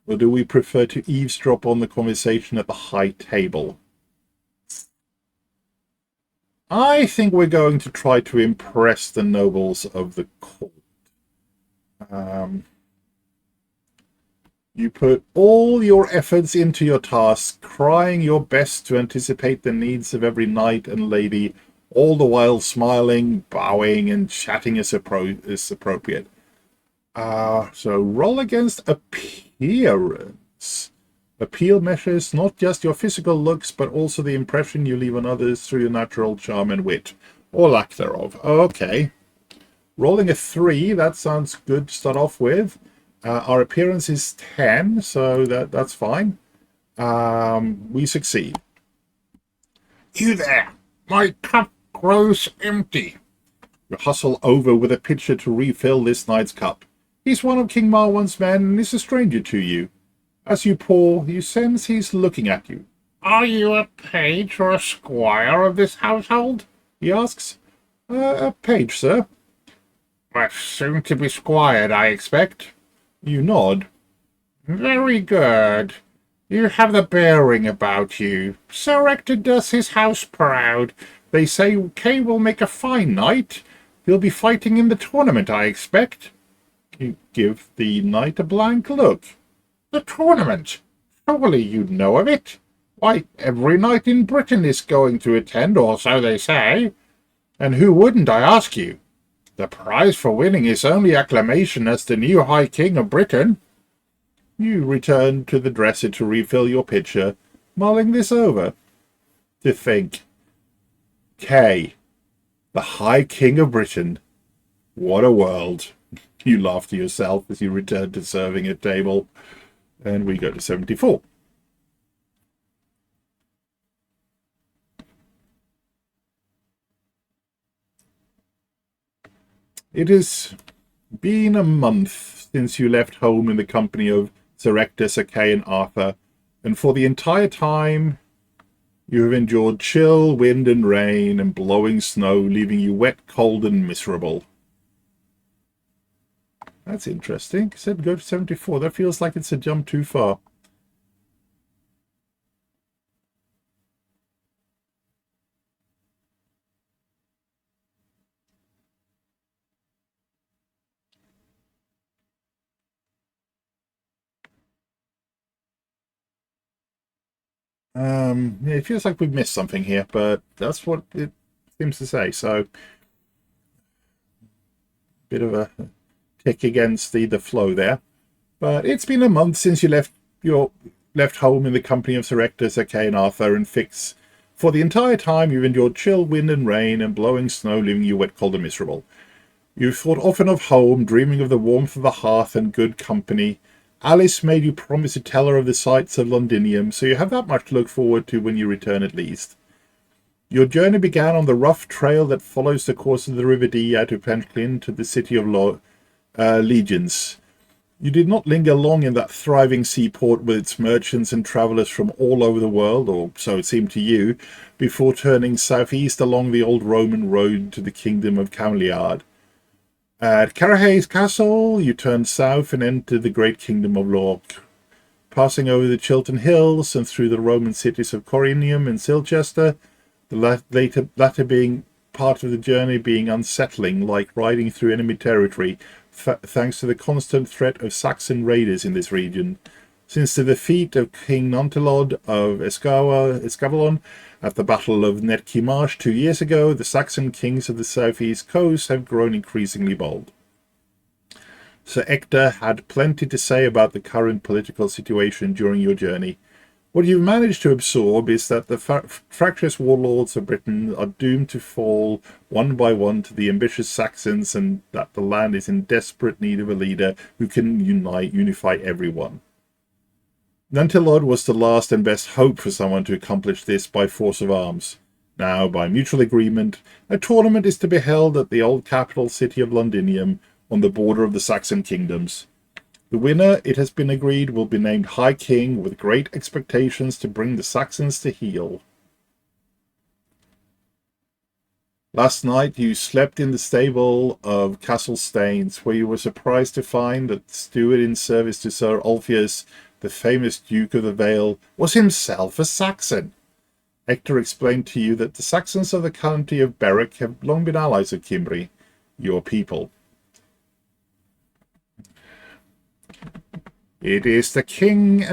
Or do we prefer to eavesdrop on the conversation at the high table? I think we're going to try to impress the nobles of the court. You put all your efforts into your task, trying your best to anticipate the needs of every knight and lady, all the while smiling, bowing, and chatting as appropriate. So roll against appearance. Appeal measures not just your physical looks, but also the impression you leave on others through your natural charm and wit, or lack thereof. Okay. Rolling a 3, that sounds good to start off with. Our appearance is 10, so that's fine. We succeed. You there! My cup grows empty. You hustle over with a pitcher to refill this night's cup. He's one of King Marwan's men and is a stranger to you. As you pour, you sense he's looking at you. Are you a page or a squire of this household? He asks. A page, sir. But soon to be squired, I expect. You nod. Very good. You have the bearing about you. Sir Ector does his house proud. They say Kay will make a fine knight. He'll be fighting in the tournament, I expect. You give the knight a blank look. The tournament? Surely you know of it? Why, every knight in Britain is going to attend, or so they say. And who wouldn't, I ask you? The prize for winning is only acclamation as the new High King of Britain. You return to the dresser to refill your pitcher, mulling this over. To think. Kay, the High King of Britain. What a world. You laugh to yourself as you return to serving at table. And we go to 74. It has been a month since you left home in the company of Sir Ector, Sir Kay, and Arthur, and for the entire time you have endured chill, wind and rain, and blowing snow, leaving you wet, cold, and miserable. That's interesting. It said go to 74. That feels like it's a jump too far. It feels like we've missed something here, but that's what it seems to say. So, bit of a tick against the flow there. But it's been a month since you left home in the company of Sir Ector, Sir Kay, and Arthur, and Fix. For the entire time, you've endured chill, wind and rain, and blowing snow, leaving you wet, cold, and miserable. You've thought often of home, dreaming of the warmth of the hearth and good company. Alice made you promise to tell her of the sights of Londinium, so you have that much to look forward to when you return at least. Your journey began on the rough trail that follows the course of the River Dee out of Pendragon to the city of Legions. You did not linger long in that thriving seaport with its merchants and travellers from all over the world, or so it seemed to you, before turning southeast along the old Roman road to the kingdom of Cameliard. At Carahay's castle, you turned south and entered the great kingdom of Lorc. Passing over the Chiltern Hills and through the Roman cities of Corinium and Silchester, the latter being part of the journey being unsettling, like riding through enemy territory, thanks to the constant threat of Saxon raiders in this region. Since the defeat of King Nontelod of Escavalon at the Battle of Netkimarsh 2 years ago, the Saxon kings of the southeast coast have grown increasingly bold. Sir Ector had plenty to say about the current political situation during your journey. What you've managed to absorb is that the fractious warlords of Britain are doomed to fall one by one to the ambitious Saxons, and that the land is in desperate need of a leader who can unify everyone. Nontelod was the last and best hope for someone to accomplish this by force of arms. Now, by mutual agreement, a tournament is to be held at the old capital city of Londinium, on the border of the Saxon kingdoms. The winner, it has been agreed, will be named High King, with great expectations to bring the Saxons to heel. Last night you slept in the stable of Castle Staines, where you were surprised to find that the steward in service to Sir Ulfius, the famous Duke of the Vale, was himself a Saxon. Ector explained to you that the Saxons of the county of Berwick have long been allies of Cimbri, your people. It is the kings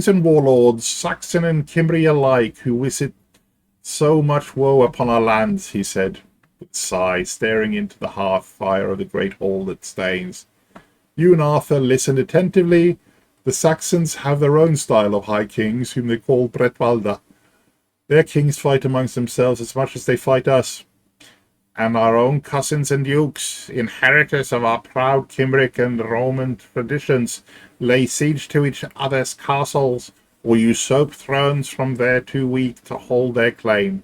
and warlords, Saxon and Cimbri alike, who visit so much woe upon our lands, he said, with a sigh, staring into the hearth fire of the great hall that Staines. You and Arthur listened attentively. The Saxons have their own style of high kings, whom they call Bretwalda. Their kings fight amongst themselves as much as they fight us. And our own cousins and dukes, inheritors of our proud Cimbric and Roman traditions, lay siege to each other's castles, or usurp thrones from their too weak to hold their claim.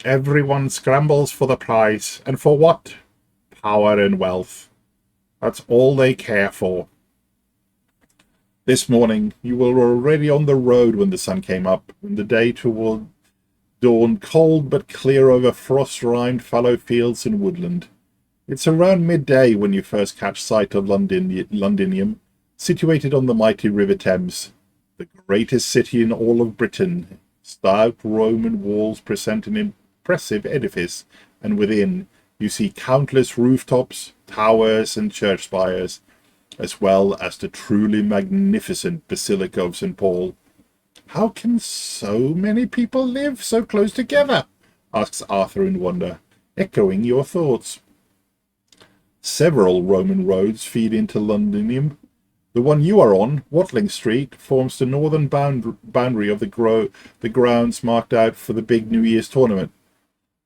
Everyone scrambles for the prize, and for what? Power and wealth. That's all they care for. This morning, you were already on the road when the sun came up, and the day toward dawn cold but clear over frost-rimed fallow fields and woodland. It's around midday when you first catch sight of Londinium, situated on the mighty River Thames, the greatest city in all of Britain. Stout Roman walls present an impressive edifice, and within you see countless rooftops, towers, and church spires, as well as the truly magnificent Basilica of St. Paul. How can so many people live so close together? Asks Arthur in wonder, echoing your thoughts. Several Roman roads feed into Londinium. The one you are on, Watling Street, forms the northern boundary of the grounds marked out for the big New Year's tournament.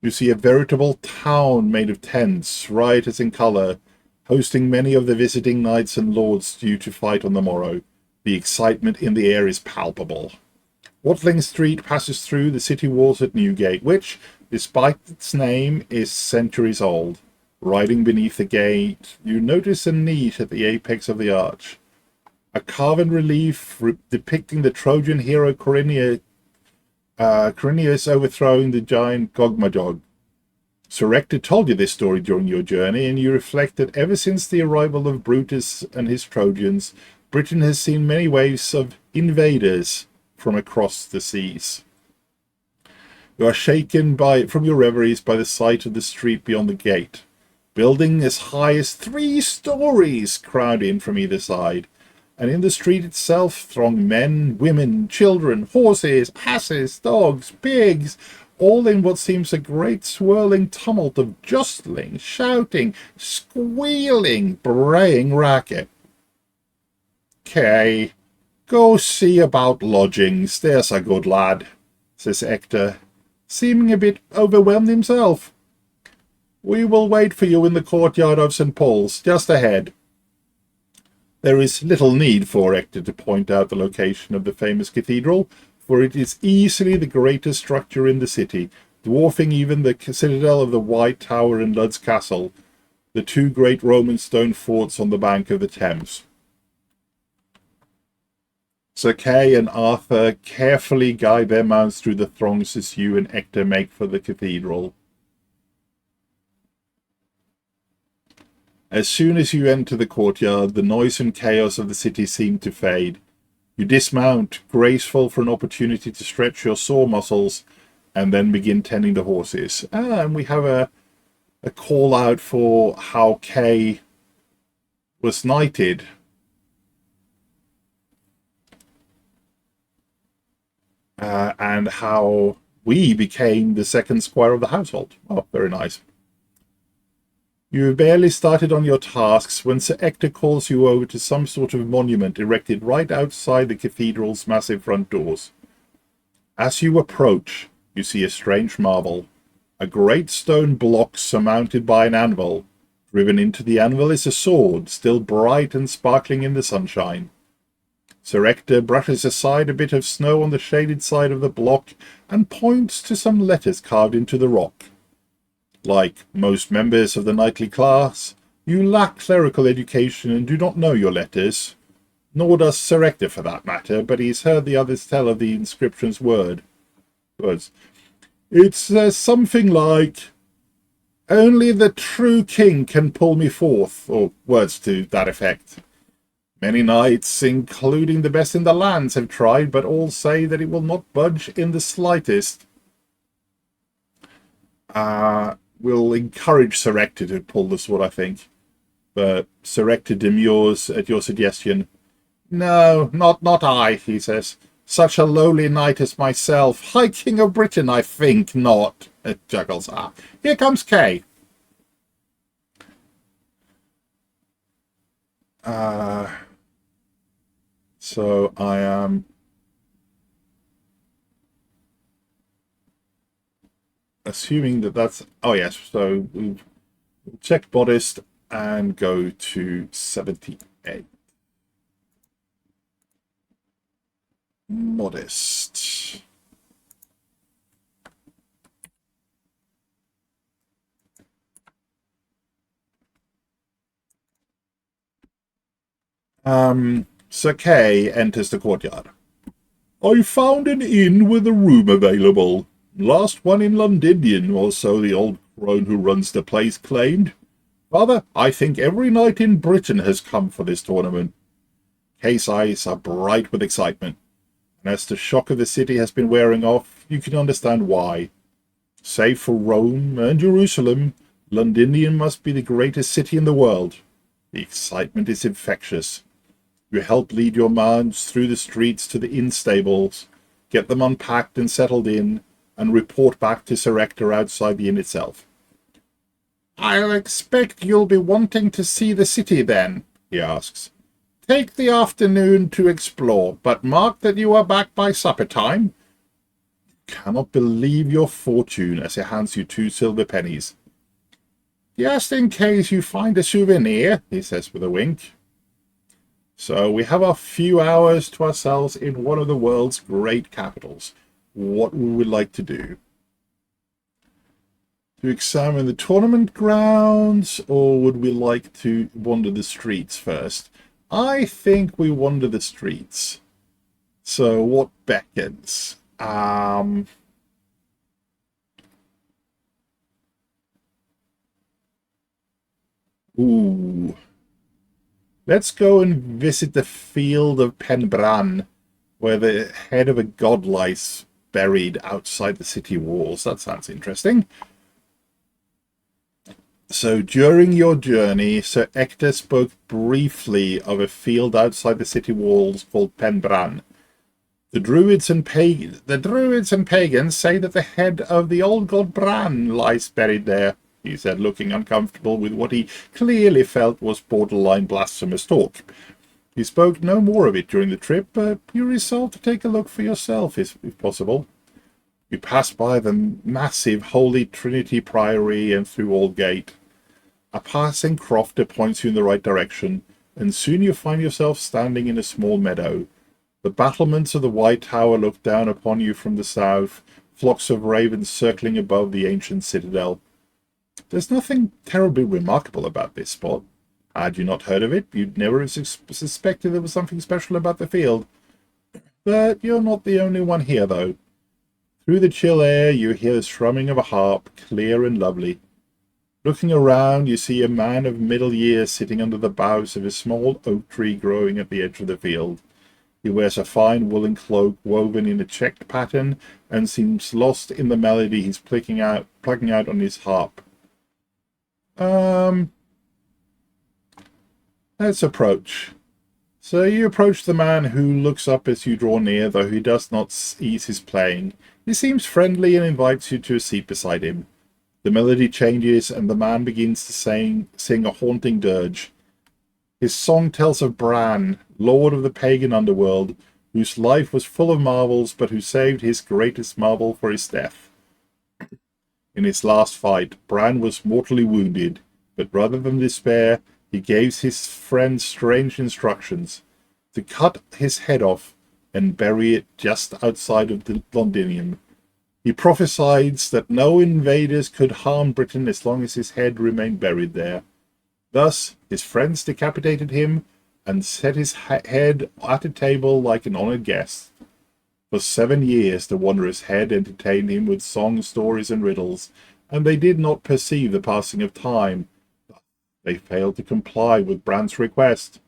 You see a veritable town made of tents, riotous in colour, hosting many of the visiting knights and lords due to fight on the morrow. The excitement in the air is palpable. Watling Street passes through the city walls at Newgate, which, despite its name, is centuries old. Riding beneath the gate, you notice a niche at the apex of the arch. A carven relief depicting the Trojan hero Corinius overthrowing the giant Gogmagog. Sir Ector told you this story during your journey, and you reflect that ever since the arrival of Brutus and his Trojans, Britain has seen many waves of invaders from across the seas. You are shaken from your reveries by the sight of the street beyond the gate. Buildings as high as 3 stories crowd in from either side, and in the street itself throng men, women, children, horses, asses, dogs, pigs, all in what seems a great swirling tumult of jostling, shouting, squealing, braying racket. "Kay, go see about lodgings, there's a good lad," says Ector, seeming a bit overwhelmed himself. "We will wait for you in the courtyard of St. Paul's, just ahead." There is little need for Ector to point out the location of the famous cathedral, for it is easily the greatest structure in the city, dwarfing even the citadel of the White Tower and Lud's Castle, the 2 great Roman stone forts on the bank of the Thames. Sir Kay and Arthur carefully guide their mounts through the throngs as you and Ector make for the cathedral. As soon as you enter the courtyard, the noise and chaos of the city seem to fade. You dismount, graceful for an opportunity to stretch your sore muscles, and then begin tending the horses. And we have a call out for how Kay was knighted. And how we became the second squire of the household. Oh, very nice. You have barely started on your tasks when Sir Ector calls you over to some sort of monument erected right outside the cathedral's massive front doors. As you approach, you see a strange marvel. A great stone block surmounted by an anvil. Driven into the anvil is a sword, still bright and sparkling in the sunshine. Sir Ector brushes aside a bit of snow on the shaded side of the block and points to some letters carved into the rock. Like most members of the knightly class, you lack clerical education and do not know your letters, nor does Sir Ector for that matter, but he's heard the others tell of the inscription's words. It says something like, "Only the true king can pull me forth," or words to that effect. Many knights, including the best in the lands, have tried, but all say that it will not budge in the slightest. Will encourage Sir Ector to pull the sword, I think. But Sir Ector demurs at your suggestion. "No, not I," he says. "Such a lowly knight as myself. High King of Britain, I think not." It juggles. Here comes Kay. So I am assuming that that's... Oh, yes. So we'll check modest and go to 78. Modest. Sir Kay enters the courtyard. I found an inn with a room available. Last one in Londinian, or so the old crone who runs the place claimed. Father, I think every knight in Britain has come for this tournament. Kay's eyes are bright with excitement, and as the shock of the city has been wearing off, you can understand why. Save for Rome and Jerusalem, Londinian must be the greatest city in the world. The excitement is infectious. You help lead your mounts through the streets to the inn stables, get them unpacked and settled in, and report back to Sir Ector outside the inn itself. I'll expect you'll be wanting to see the city then, he asks. Take the afternoon to explore, but mark that you are back by supper time. Cannot believe your fortune as he hands you 2 silver pennies. Just in case you find a souvenir, he says with a wink. So we have a few hours to ourselves in one of the world's great capitals. What would we like to do? To examine the tournament grounds, or would we like to wander the streets first? I think we wander the streets. So what beckons? Ooh. Let's go and visit the field of Pendragon, where the head of a god lies buried outside the city walls. That sounds interesting. So during your journey, Sir Ector spoke briefly of a field outside the city walls called Pendragon. The druids and pagans say that the head of the old god Bran lies buried there, he said, looking uncomfortable with what he clearly felt was borderline blasphemous talk. He spoke no more of it during the trip, but you resolved to take a look for yourself, if possible. You pass by the massive Holy Trinity Priory and through Aldgate. A passing crofter points you in the right direction, and soon you find yourself standing in a small meadow. The battlements of the White Tower look down upon you from the south, flocks of ravens circling above the ancient citadel. There's nothing terribly remarkable about this spot. Had you not heard of it, you'd never have suspected there was something special about the field. But you're not the only one here, though. Through the chill air, you hear the strumming of a harp, clear and lovely. Looking around, you see a man of middle years sitting under the boughs of a small oak tree growing at the edge of the field. He wears a fine woolen cloak woven in a checked pattern and seems lost in the melody he's plucking out on his harp. Let's approach. So you approach the man who looks up as you draw near, though he does not cease his playing. He seems friendly and invites you to a seat beside him. The melody changes, and the man begins to sing a haunting dirge. His song tells of Bran, lord of the pagan underworld, whose life was full of marvels, but who saved his greatest marvel for his death. In his last fight, Bran was mortally wounded, but rather than despair, he gave his friend strange instructions to cut his head off and bury it just outside of the Londinium. He prophesied that no invaders could harm Britain as long as his head remained buried there. Thus, his friends decapitated him and set his head at a table like an honored guest. For 7 years, the wanderer's head entertained him with songs, stories, and riddles, and they did not perceive the passing of time. They failed to comply with Bran's request.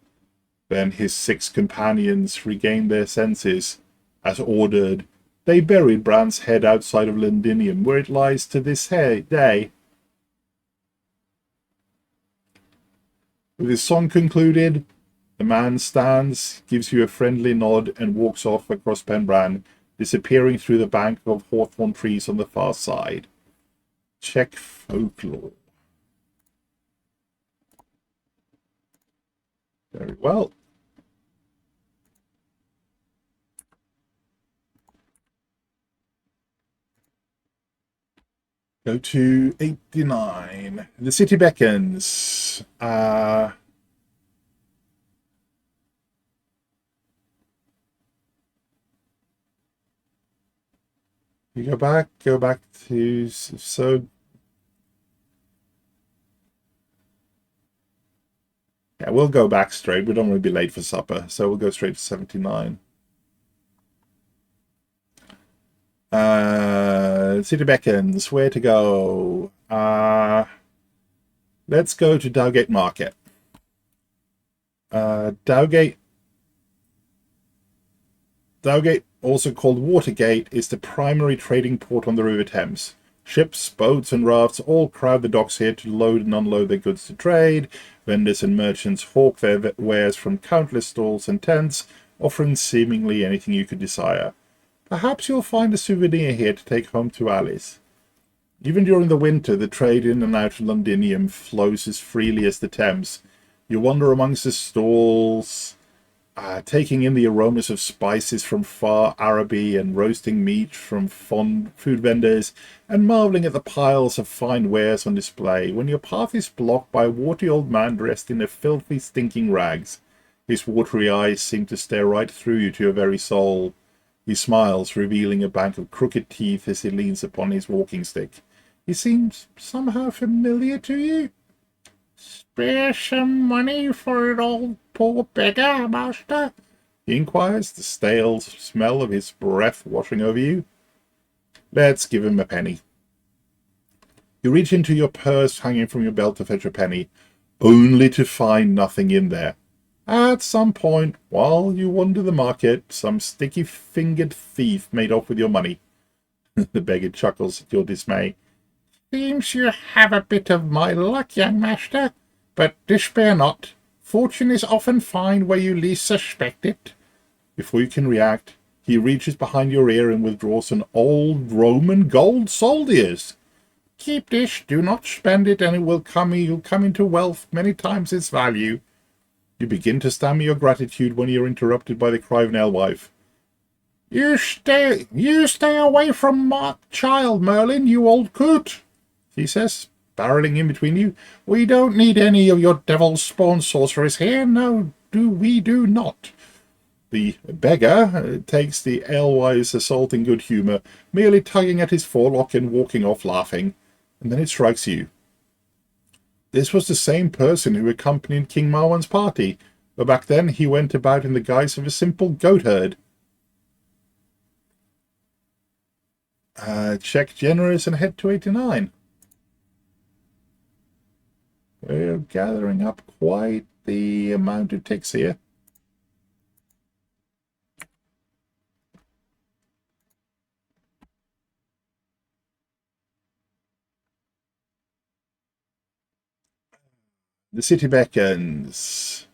Then his 6 companions regained their senses. As ordered, they buried Bran's head outside of Londinium, where it lies to this day. With his song concluded, the man stands, gives you a friendly nod, and walks off across Pendragon, disappearing through the bank of hawthorn trees on the far side. Check folklore. Very well. Go to 89. The city beckons. You go back to, so Yeah, we'll go back straight. We don't want to be late for supper, so we'll go straight to 79. City beckons. Where to go? Let's go to Dowgate Market. Dowgate, also called Watergate, is the primary trading port on the River Thames. Ships, boats, and rafts all crowd the docks here to load and unload their goods to trade. Vendors and merchants hawk their wares from countless stalls and tents, offering seemingly anything you could desire. Perhaps you'll find a souvenir here to take home to Alice. Even during the winter, the trade in and out of Londinium flows as freely as the Thames. You wander amongst the stalls, taking in the aromas of spices from far Araby and roasting meat from food vendors, and marveling at the piles of fine wares on display, when your path is blocked by a warty old man dressed in a filthy, stinking rags. His watery eyes seem to stare right through you to your very soul. He smiles, revealing a bank of crooked teeth as he leans upon his walking stick. He seems somehow familiar to you. "Spare some money for an old poor beggar, master?" he inquires, the stale smell of his breath washing over you. "Let's give him a penny." You reach into your purse hanging from your belt to fetch a penny, only to find nothing in there. At some point, while you wander the market, some sticky-fingered thief made off with your money. The beggar chuckles at your dismay. "Seems you have a bit of my luck, young master, but despair not. Fortune is often fine where you least suspect it." Before you can react, he reaches behind your ear and withdraws an old Roman gold soldiers. "Keep this, do not spend it, and you'll come into wealth many times its value." You begin to stammer your gratitude when you're interrupted by the cry of an alewife. You stay away from my child, Merlin, you old coot," he says, barreling in between you. "We don't need any of your devil-spawned sorcerers here. No, we do not." The beggar takes the alewife's assault in good humour, merely tugging at his forelock and walking off laughing. And then it strikes you. This was the same person who accompanied King Marwan's party, but back then he went about in the guise of a simple goatherd. Check generous and head to 89. We're gathering up quite the amount of ticks here. The city beckons.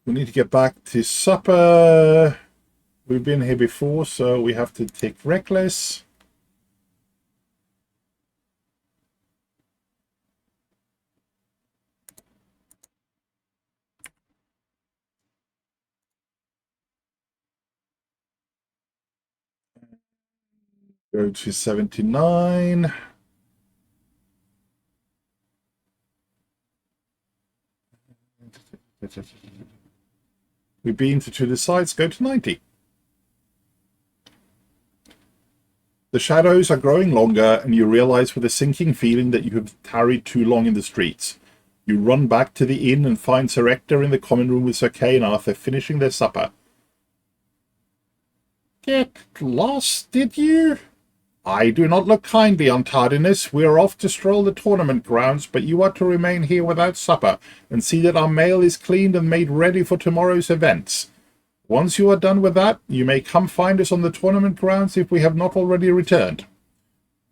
We need to get back to supper. We've been here before, so we have to take reckless. Go to 79. We've been to the sides, go to 90. The shadows are growing longer, and you realize with a sinking feeling that you have tarried too long in the streets. You run back to the inn and find Sir Ector in the common room with Sir Kay and Arthur finishing their supper. "Get lost, did you? I do not look kindly on tardiness. We are off to stroll the tournament grounds, but you are to remain here without supper, and see that our mail is cleaned and made ready for tomorrow's events. Once you are done with that, you may come find us on the tournament grounds if we have not already returned."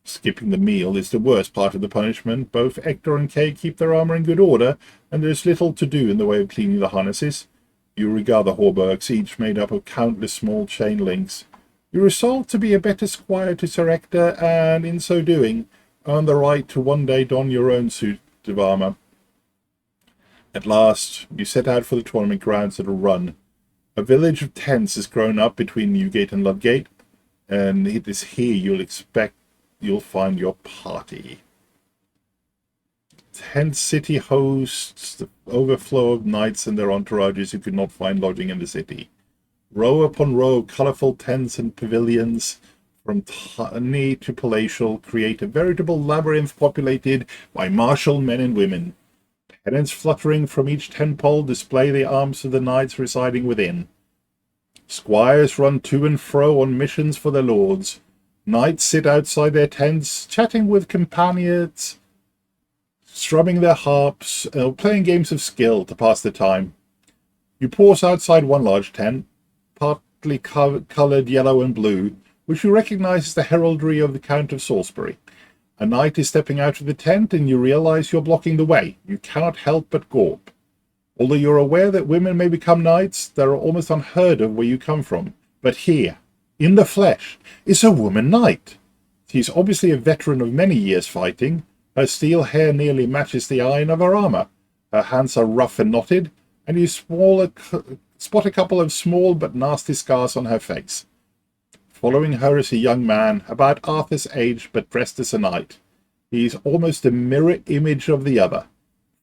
Skipping the meal is the worst part of the punishment. Both Ector and Kay keep their armour in good order, and there is little to do in the way of cleaning the harnesses. You regard the hauberks, each made up of countless small chain links. You resolve to be a better squire to Sir Ector, and in so doing, earn the right to one day don your own suit of armour. At last, you set out for the tournament grounds at a run. A village of tents has grown up between Newgate and Ludgate, and it is here you'll find your party. Tent City hosts the overflow of knights and their entourages who could not find lodging in the city. Row upon row of colourful tents and pavilions from tiny to palatial, create a veritable labyrinth populated by martial men and women. Pennants fluttering from each tent pole display the arms of the knights residing within. Squires run to and fro on missions for their lords. Knights sit outside their tents, chatting with companions, strumming their harps, playing games of skill to pass the time. You pause outside one large tent, partly coloured yellow and blue, which you recognize as the heraldry of the Count of Salisbury. A knight is stepping out of the tent, and you realize you're blocking the way. You cannot help but gawp. Although you're aware that women may become knights, they're almost unheard of where you come from. But here, in the flesh, is a woman knight. She's obviously a veteran of many years fighting. Her steel hair nearly matches the iron of her armor. Her hands are rough and knotted, and you spot a couple of small but nasty scars on her face. Following her is a young man, about Arthur's age but dressed as a knight. He is almost a mirror image of the other.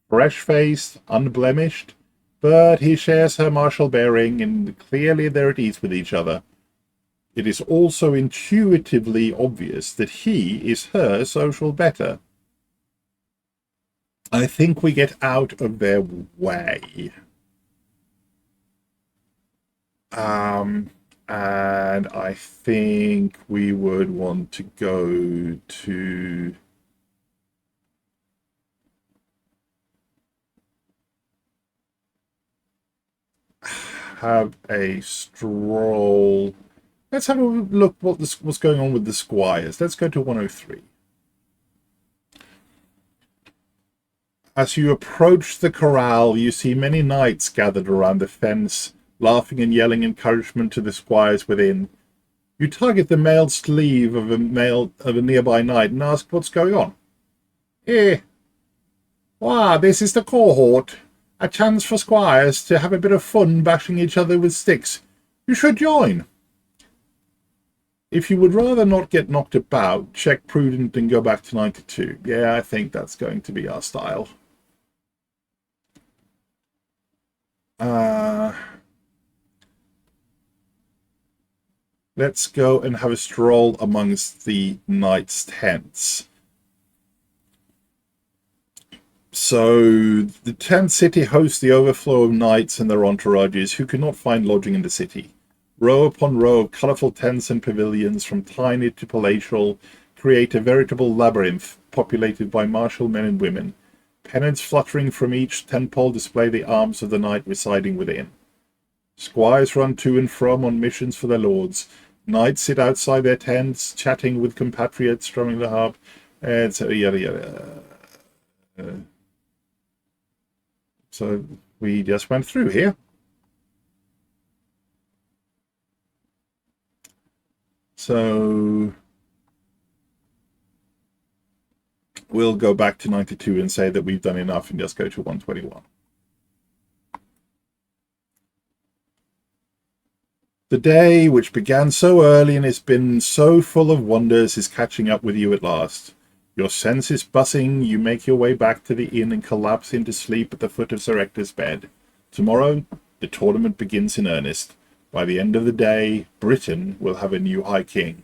Fresh-faced, unblemished, but he shares her martial bearing, and clearly they're at ease with each other. It is also intuitively obvious that he is her social better. I think we get out of their way. And I think we would want to go to have a stroll. Let's have a look what's going on with the squires. Let's go to 103. As you approach the corral, you see many knights gathered around the fence, laughing and yelling encouragement to the squires within. You target the mailed sleeve of a nearby knight and ask what's going on. This is the cohort. A chance for squires to have a bit of fun bashing each other with sticks. You should join. If you would rather not get knocked about, check prudent and go back to 92. Yeah, I think that's going to be our style. Let's go and have a stroll amongst the knights' tents. So, the tent city hosts the overflow of knights and their entourages who cannot find lodging in the city. Row upon row of colourful tents and pavilions, from tiny to palatial, create a veritable labyrinth populated by martial men and women. Pennants fluttering from each tent pole display the arms of the knight residing within. Squires run to and from on missions for their lords. Knights sit outside their tents, chatting with compatriots, strumming the harp, etc. Yada yada. So we just went through here. So we'll go back to 92 and say that we've done enough and just go to 121. The day, which began so early and has been so full of wonders, is catching up with you at last. Your senses buzzing, you make your way back to the inn and collapse into sleep at the foot of Sir Ector's bed. Tomorrow, the tournament begins in earnest. By the end of the day, Britain will have a new High King.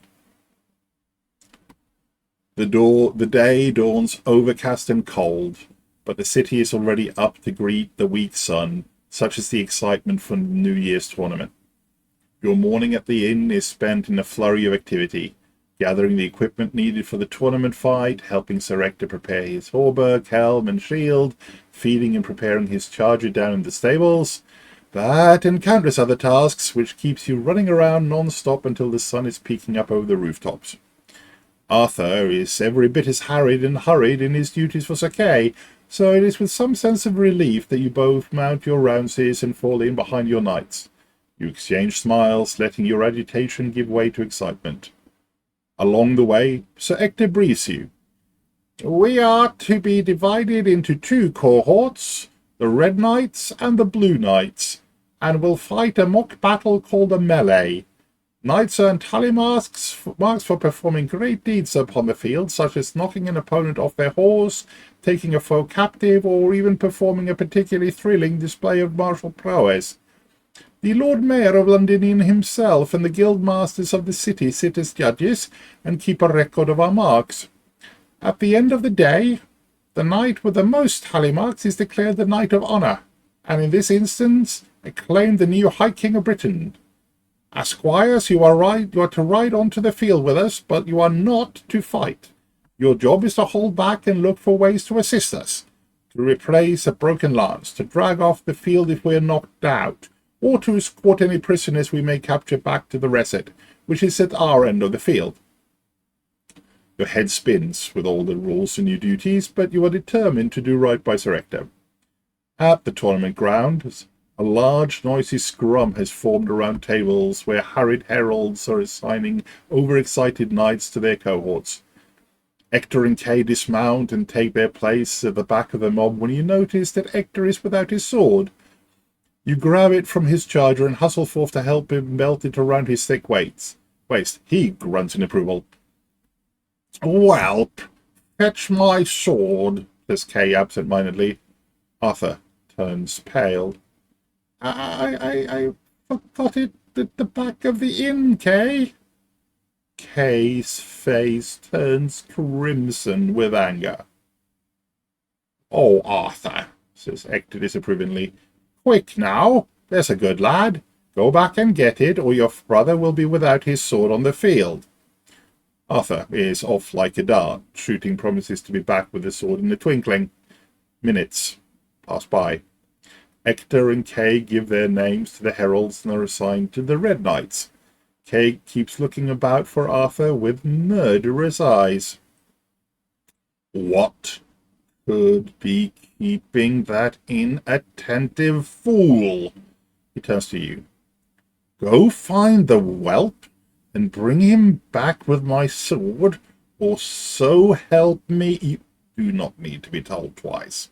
The day dawns overcast and cold, but the city is already up to greet the weak sun, such is the excitement for the New Year's tournament. Your morning at the inn is spent in a flurry of activity, gathering the equipment needed for the tournament fight, helping Sir Ector prepare his hauberk, helm, and shield, feeding and preparing his charger down in the stables. That and countless other tasks, which keeps you running around non-stop until the sun is peeking up over the rooftops. Arthur is every bit as harried and hurried in his duties for Sir Kay, so it is with some sense of relief that you both mount your rounces and fall in behind your knights. You exchange smiles, letting your agitation give way to excitement. Along the way, Sir Ector briefs you. We are to be divided into two cohorts, the Red Knights and the Blue Knights, and will fight a mock battle called a melee. Knights earn tally marks for performing great deeds upon the field, such as knocking an opponent off their horse, taking a foe captive, or even performing a particularly thrilling display of martial prowess. The Lord Mayor of Londinian himself and the guild masters of the city sit as judges and keep a record of our marks. At the end of the day, the knight with the most tally marks is declared the Knight of Honour, and in this instance, acclaimed the new High King of Britain. As squires, you are to ride onto the field with us, but you are not to fight. Your job is to hold back and look for ways to assist us, to replace a broken lance, to drag off the field if we are knocked out, or to escort any prisoners we may capture back to the reset, which is at our end of the field. Your head spins with all the rules and your duties, but you are determined to do right by Sir Ector. At the tournament grounds, a large noisy scrum has formed around tables where harried heralds are assigning overexcited knights to their cohorts. Ector and Kay dismount and take their place at the back of the mob when you notice that Ector is without his sword. You grab it from his charger and hustle forth to help him belt it around his thick waist. He grunts in approval. "Well, fetch my sword," says Kay absent-mindedly. Arthur turns pale. I forgot it at the back of the inn, Kay. Kay's face turns crimson with anger. "Oh, Arthur," says Ector disapprovingly. "Quick now, there's a good lad. Go back and get it, or your brother will be without his sword on the field." Arthur is off like a dart. Shooting promises to be back with the sword in a twinkling. Minutes pass by. Ector and Kay give their names to the heralds and are assigned to the Red Knights. Kay keeps looking about for Arthur with murderous eyes. "What could be keeping that inattentive fool?" He turns to you. "Go find the whelp and bring him back with my sword, or so help me." You do not need to be told twice.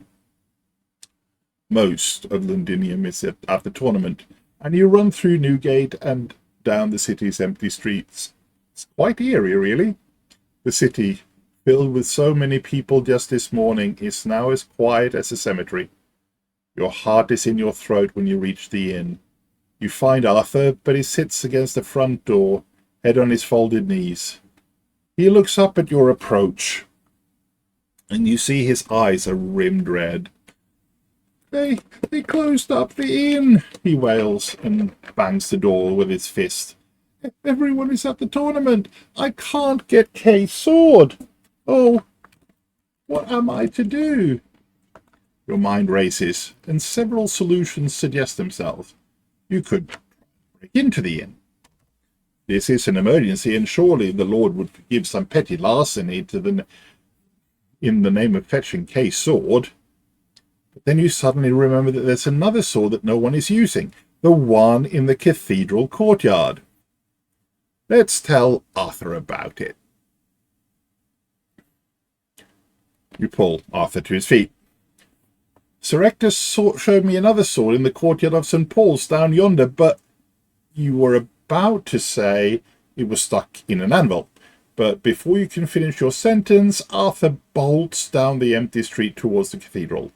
Most of Londinium is at the tournament, and you run through Newgate and down the city's empty streets. It's quite eerie, really. The city, filled with so many people just this morning, is now as quiet as a cemetery. Your heart is in your throat when you reach the inn. You find Arthur, but he sits against the front door, head on his folded knees. He looks up at your approach, and you see his eyes are rimmed red. They closed up the inn," he wails, and bangs the door with his fist. "Everyone is at the tournament. I can't get Kay's sword. Oh, what am I to do?" Your mind races, and several solutions suggest themselves. You could break into the inn. This is an emergency, and surely the Lord would forgive some petty larceny in the name of fetching Kay's sword. But then you suddenly remember that there's another sword that no one is using, the one in the cathedral courtyard. Let's tell Arthur about it. You pull Arthur to his feet. "Sir Ector showed me another sword in the courtyard of St. Paul's down yonder, but..." You were about to say it was stuck in an anvil, but before you can finish your sentence, Arthur bolts down the empty street towards the cathedral.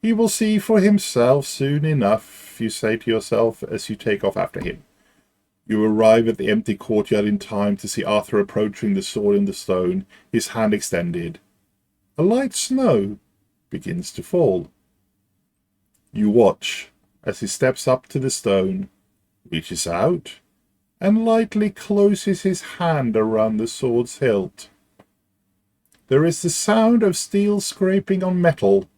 He will see for himself soon enough, you say to yourself as you take off after him. You arrive at the empty courtyard in time to see Arthur approaching the sword in the stone, his hand extended. A light snow begins to fall. You watch as he steps up to the stone, reaches out, and lightly closes his hand around the sword's hilt. There is the sound of steel scraping on metal,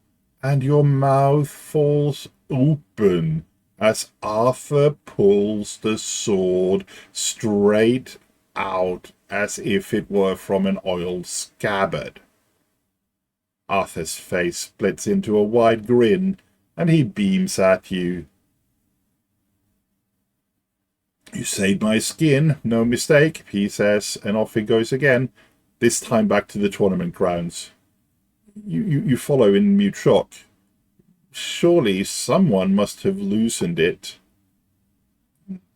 and your mouth falls open as Arthur pulls the sword straight out as if it were from an oiled scabbard. Arthur's face splits into a wide grin, and he beams at you. "You saved my skin, no mistake," he says, and off he goes again, this time back to the tournament grounds. You follow in mute shock. Surely someone must have loosened it.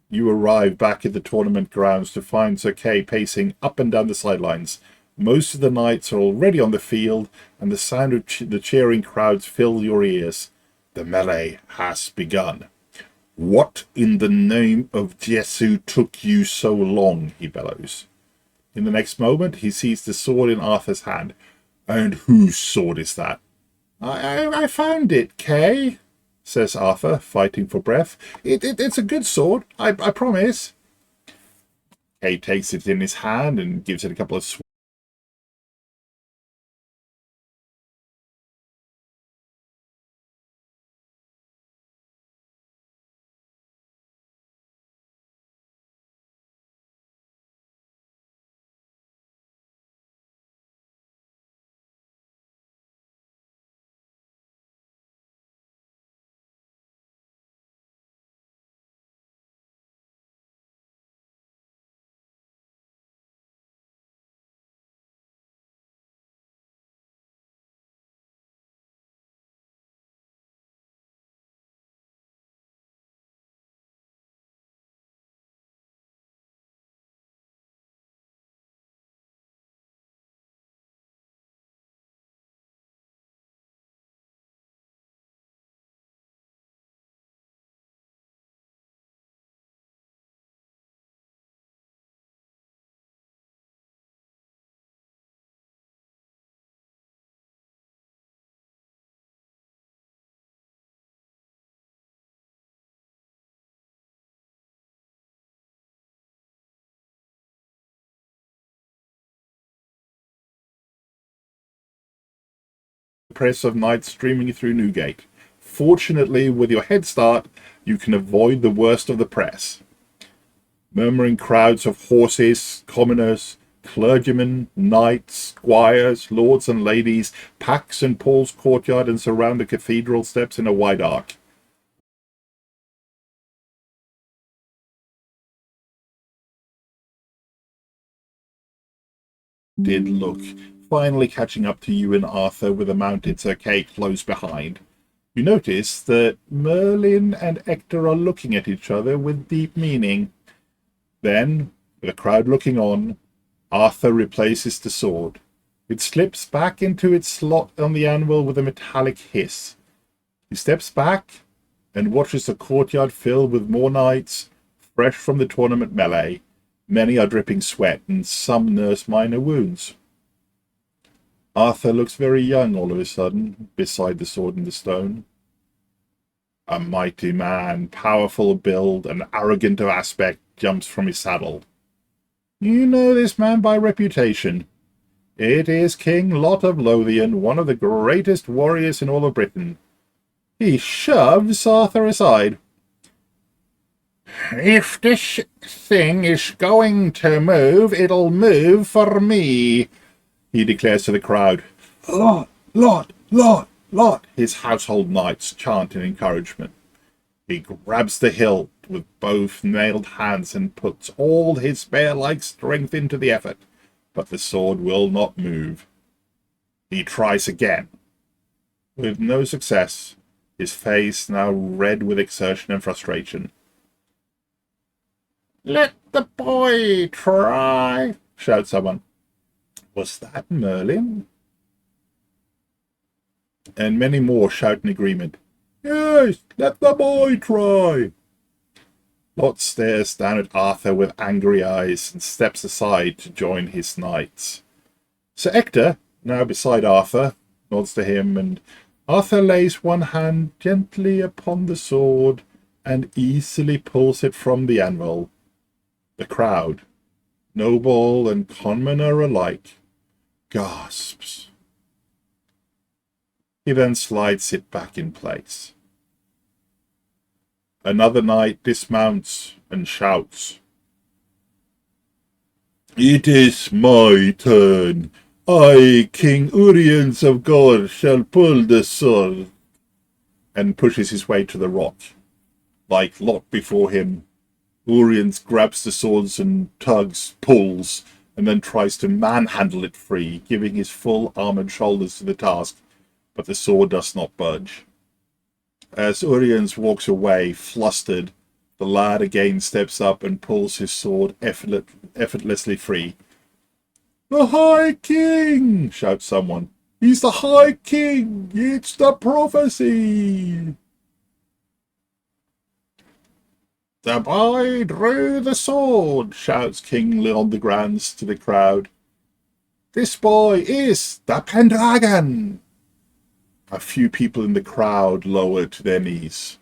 You arrive back at the tournament grounds to find Sir Kay pacing up and down the sidelines. Most of the knights are already on the field, and the sound of the cheering crowds fill your ears. The melee has begun. "What in the name of Jesu took you so long?" he bellows. In the next moment, he sees the sword in Arthur's hand. "And whose sword is that?" I found it, Kay," says Arthur, fighting for breath. It's a good sword, I promise." Kay takes it in his hand and gives it a couple of swings. The press of night streaming through Newgate. Fortunately, with your head start, you can avoid the worst of the press. Murmuring crowds of horses, commoners, clergymen, knights, squires, lords and ladies pack St. Paul's courtyard and surround the cathedral steps in a wide arc. Did look, finally catching up to you and Arthur with a mounted Sir Kay close behind. You notice that Merlin and Hector are looking at each other with deep meaning. Then, with the crowd looking on, Arthur replaces the sword. It slips back into its slot on the anvil with a metallic hiss. He steps back and watches the courtyard fill with more knights, fresh from the tournament melee. Many are dripping sweat, and some nurse minor wounds. Arthur looks very young all of a sudden, beside the sword in the stone. A mighty man, powerful of build and arrogant of aspect, jumps from his saddle. "You know this man by reputation. It is King Lot of Lothian, one of the greatest warriors in all of Britain." He shoves Arthur aside. "If this thing is going to move, it'll move for me," he declares to the crowd. "Lot, Lot, Lot, Lot," his household knights chant in encouragement. He grabs the hilt with both nailed hands and puts all his bear-like strength into the effort, but the sword will not move. He tries again. With no success, his face now red with exertion and frustration. "Let the boy try," shouts someone. Was that Merlin? And many more shout in agreement. "Yes, let the boy try." Lot stares down at Arthur with angry eyes and steps aside to join his knights. Sir Ector, now beside Arthur, nods to him, and Arthur lays one hand gently upon the sword and easily pulls it from the anvil. The crowd, noble and commoner alike, gasps. He then slides it back in place. Another knight dismounts and shouts, "It is my turn. I, King Uriens of God, shall pull the sword," and pushes his way to the rock. Like Lot before him, Uriens grabs the swords and tugs, pulls, and then tries to manhandle it free, giving his full armoured shoulders to the task, but the sword does not budge. As Uriens walks away, flustered, the lad again steps up and pulls his sword effortlessly free. "The High King!" shouts someone. "He's the High King! It's the prophecy!" The boy drew the sword, shouts King Leodegrance to the crowd. This boy is the Pendragon. A few people in the crowd lower to their knees.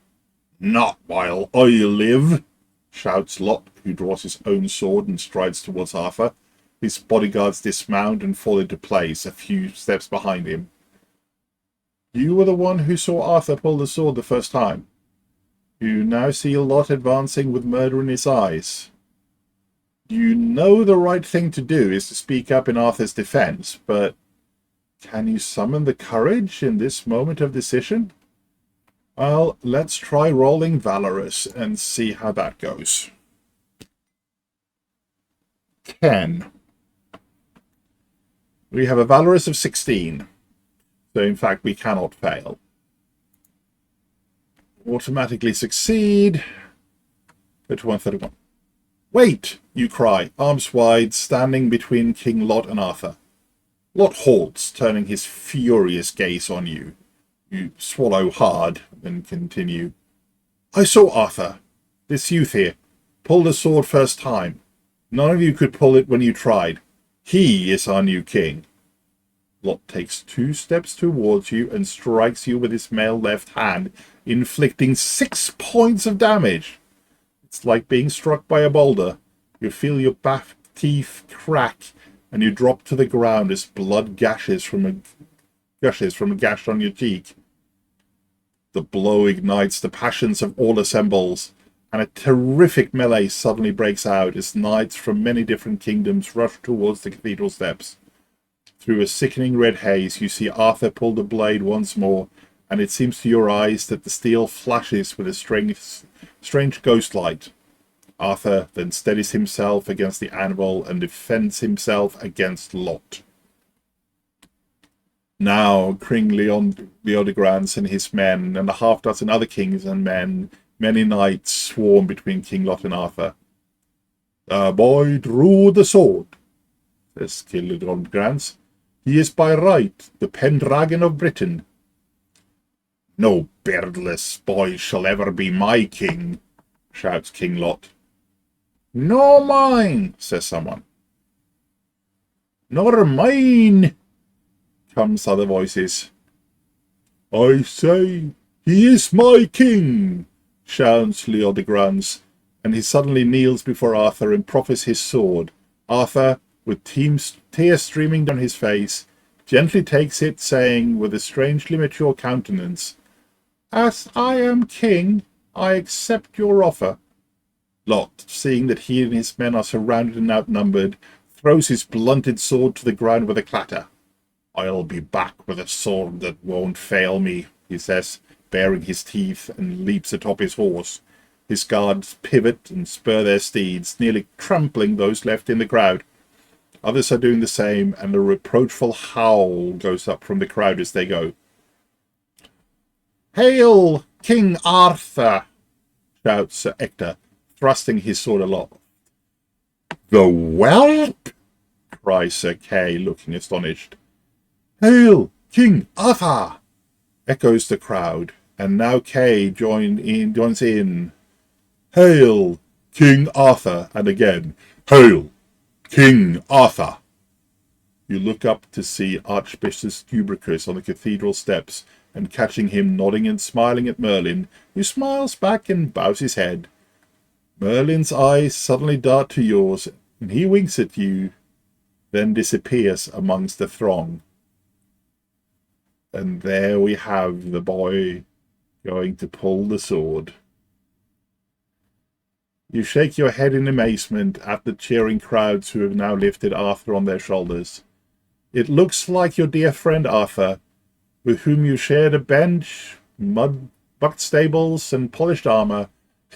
Not while I live, shouts Lot, who draws his own sword and strides towards Arthur. His bodyguards dismount and fall into place a few steps behind him. You were the one who saw Arthur pull the sword the first time. You now see Lot advancing with murder in his eyes. You know the right thing to do is to speak up in Arthur's defense, but can you summon the courage in this moment of decision? Well, let's try rolling Valorous and see how that goes. 10. We have a Valorous of 16. So in fact we cannot fail. Automatically succeed. Go to 131. Wait, you cry, arms wide, standing between King Lot and Arthur. Lot halts, turning his furious gaze on you. You swallow hard, then continue. I saw Arthur, this youth here, pull the sword first time. None of you could pull it when you tried. He is our new king. Lot takes 2 steps towards you and strikes you with his mailed left hand, inflicting 6 points of damage. It's like being struck by a boulder. You feel your back teeth crack, and you drop to the ground as blood gushes from a gash on your cheek. The blow ignites the passions of all assembles, and a terrific melee suddenly breaks out as knights from many different kingdoms rush towards the cathedral steps. Through a sickening red haze, you see Arthur pull the blade once more, and it seems to your eyes that the steel flashes with a strange ghost light. Arthur then steadies himself against the anvil and defends himself against Lot. Now King Leodegrance and his men, and a half-dozen other kings and men, many knights, swarm between King Lot and Arthur. The boy drew the sword, says King Leodegrance. He is by right the Pendragon of Britain. No beardless boy shall ever be my king, shouts King Lot. Nor mine, says someone. Nor mine, comes other voices. I say, he is my king, shouts Leodegrance, and he suddenly kneels before Arthur and proffers his sword. Arthur, with tears streaming down his face, gently takes it, saying with a strangely mature countenance, As I am king, I accept your offer. Lot, seeing that he and his men are surrounded and outnumbered, throws his blunted sword to the ground with a clatter. I'll be back with a sword that won't fail me, he says, baring his teeth, and leaps atop his horse. His guards pivot and spur their steeds, nearly trampling those left in the crowd. Others are doing the same, and a reproachful howl goes up from the crowd as they go. Hail, King Arthur, shouts Sir Ector, thrusting his sword aloft. The whelp, cries Sir Kay, looking astonished. Hail, King Arthur, echoes the crowd, and now Kay joins in. Hail, King Arthur, and again, Hail, King Arthur. You look up to see Archbishop Tubricus on the cathedral steps, and catching him nodding and smiling at Merlin, who smiles back and bows his head. Merlin's eyes suddenly dart to yours, and he winks at you, then disappears amongst the throng. And there we have the boy going to pull the sword. You shake your head in amazement at the cheering crowds who have now lifted Arthur on their shoulders. It looks like your dear friend Arthur, with whom you shared a bench, bucked stables, and polished armour,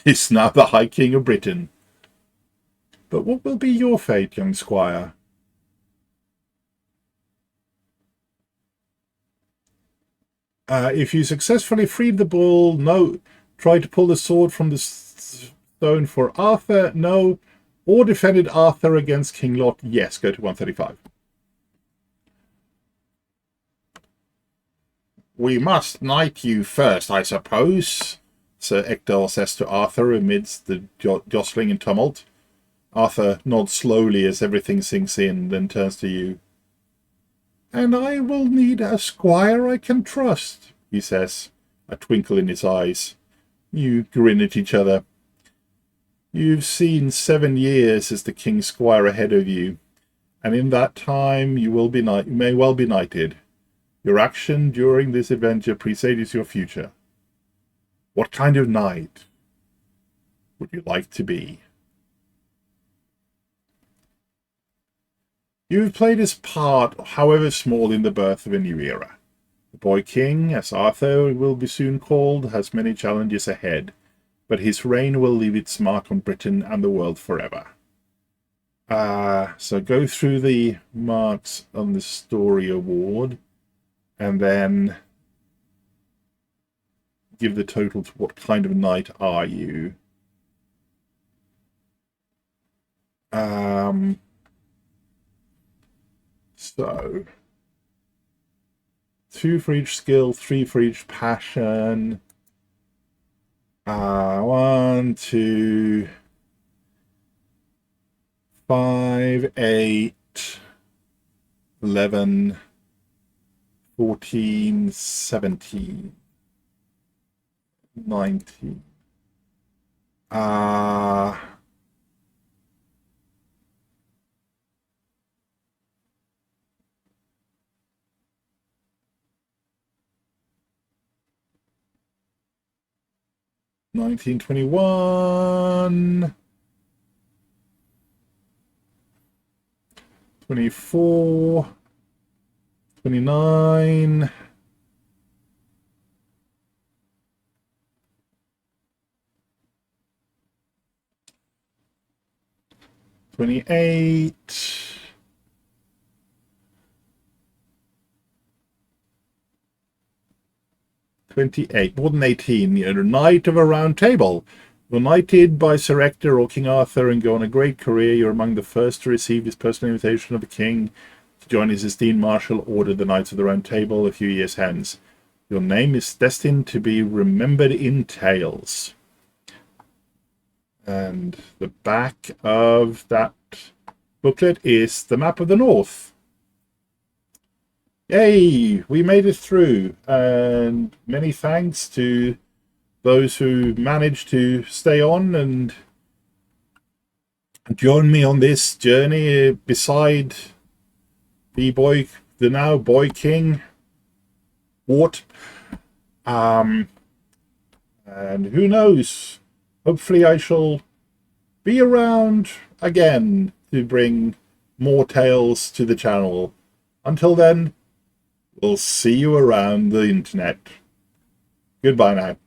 is now the High King of Britain. But what will be your fate, young squire? If you successfully freed the bull, no. Try to pull the sword from the stone for Arthur, no. Or defended Arthur against King Lot, yes. Go to 135. We must knight you first, I suppose, Sir Ector says to Arthur amidst the jostling and tumult. Arthur nods slowly as everything sinks in, then turns to you. And I will need a squire I can trust, he says, a twinkle in his eyes. You grin at each other. You've seen 7 years as the king's squire ahead of you, and in that time you may well be knighted. Your action during this adventure presages your future. What kind of knight would you like to be? You've played his part, however small, in the birth of a new era. The boy king, as Arthur will be soon called, has many challenges ahead, but his reign will leave its mark on Britain and the world forever. So go through the marks on the story award, and then give the total to what kind of knight are you. So 2 for each skill, 3 for each passion. 1, 2, 5, 8, 11, 14, 17, 19. 1921, 24, 29, 28, 28, more than 18. You're a knight of a round table. You're knighted by Sir Ector or King Arthur and go on a great career. You're among the first to receive his personal invitation of the king to join his esteemed martial order, the Knights of the Round Table, a few years hence. Your name is destined to be remembered in tales. And the back of that booklet is the map of the North. Yay, we made it through, and many thanks to those who managed to stay on and join me on this journey beside the now boy king, Wart. And who knows, hopefully I shall be around again to bring more tales to the channel. Until then, we'll see you around the internet. Goodbye now.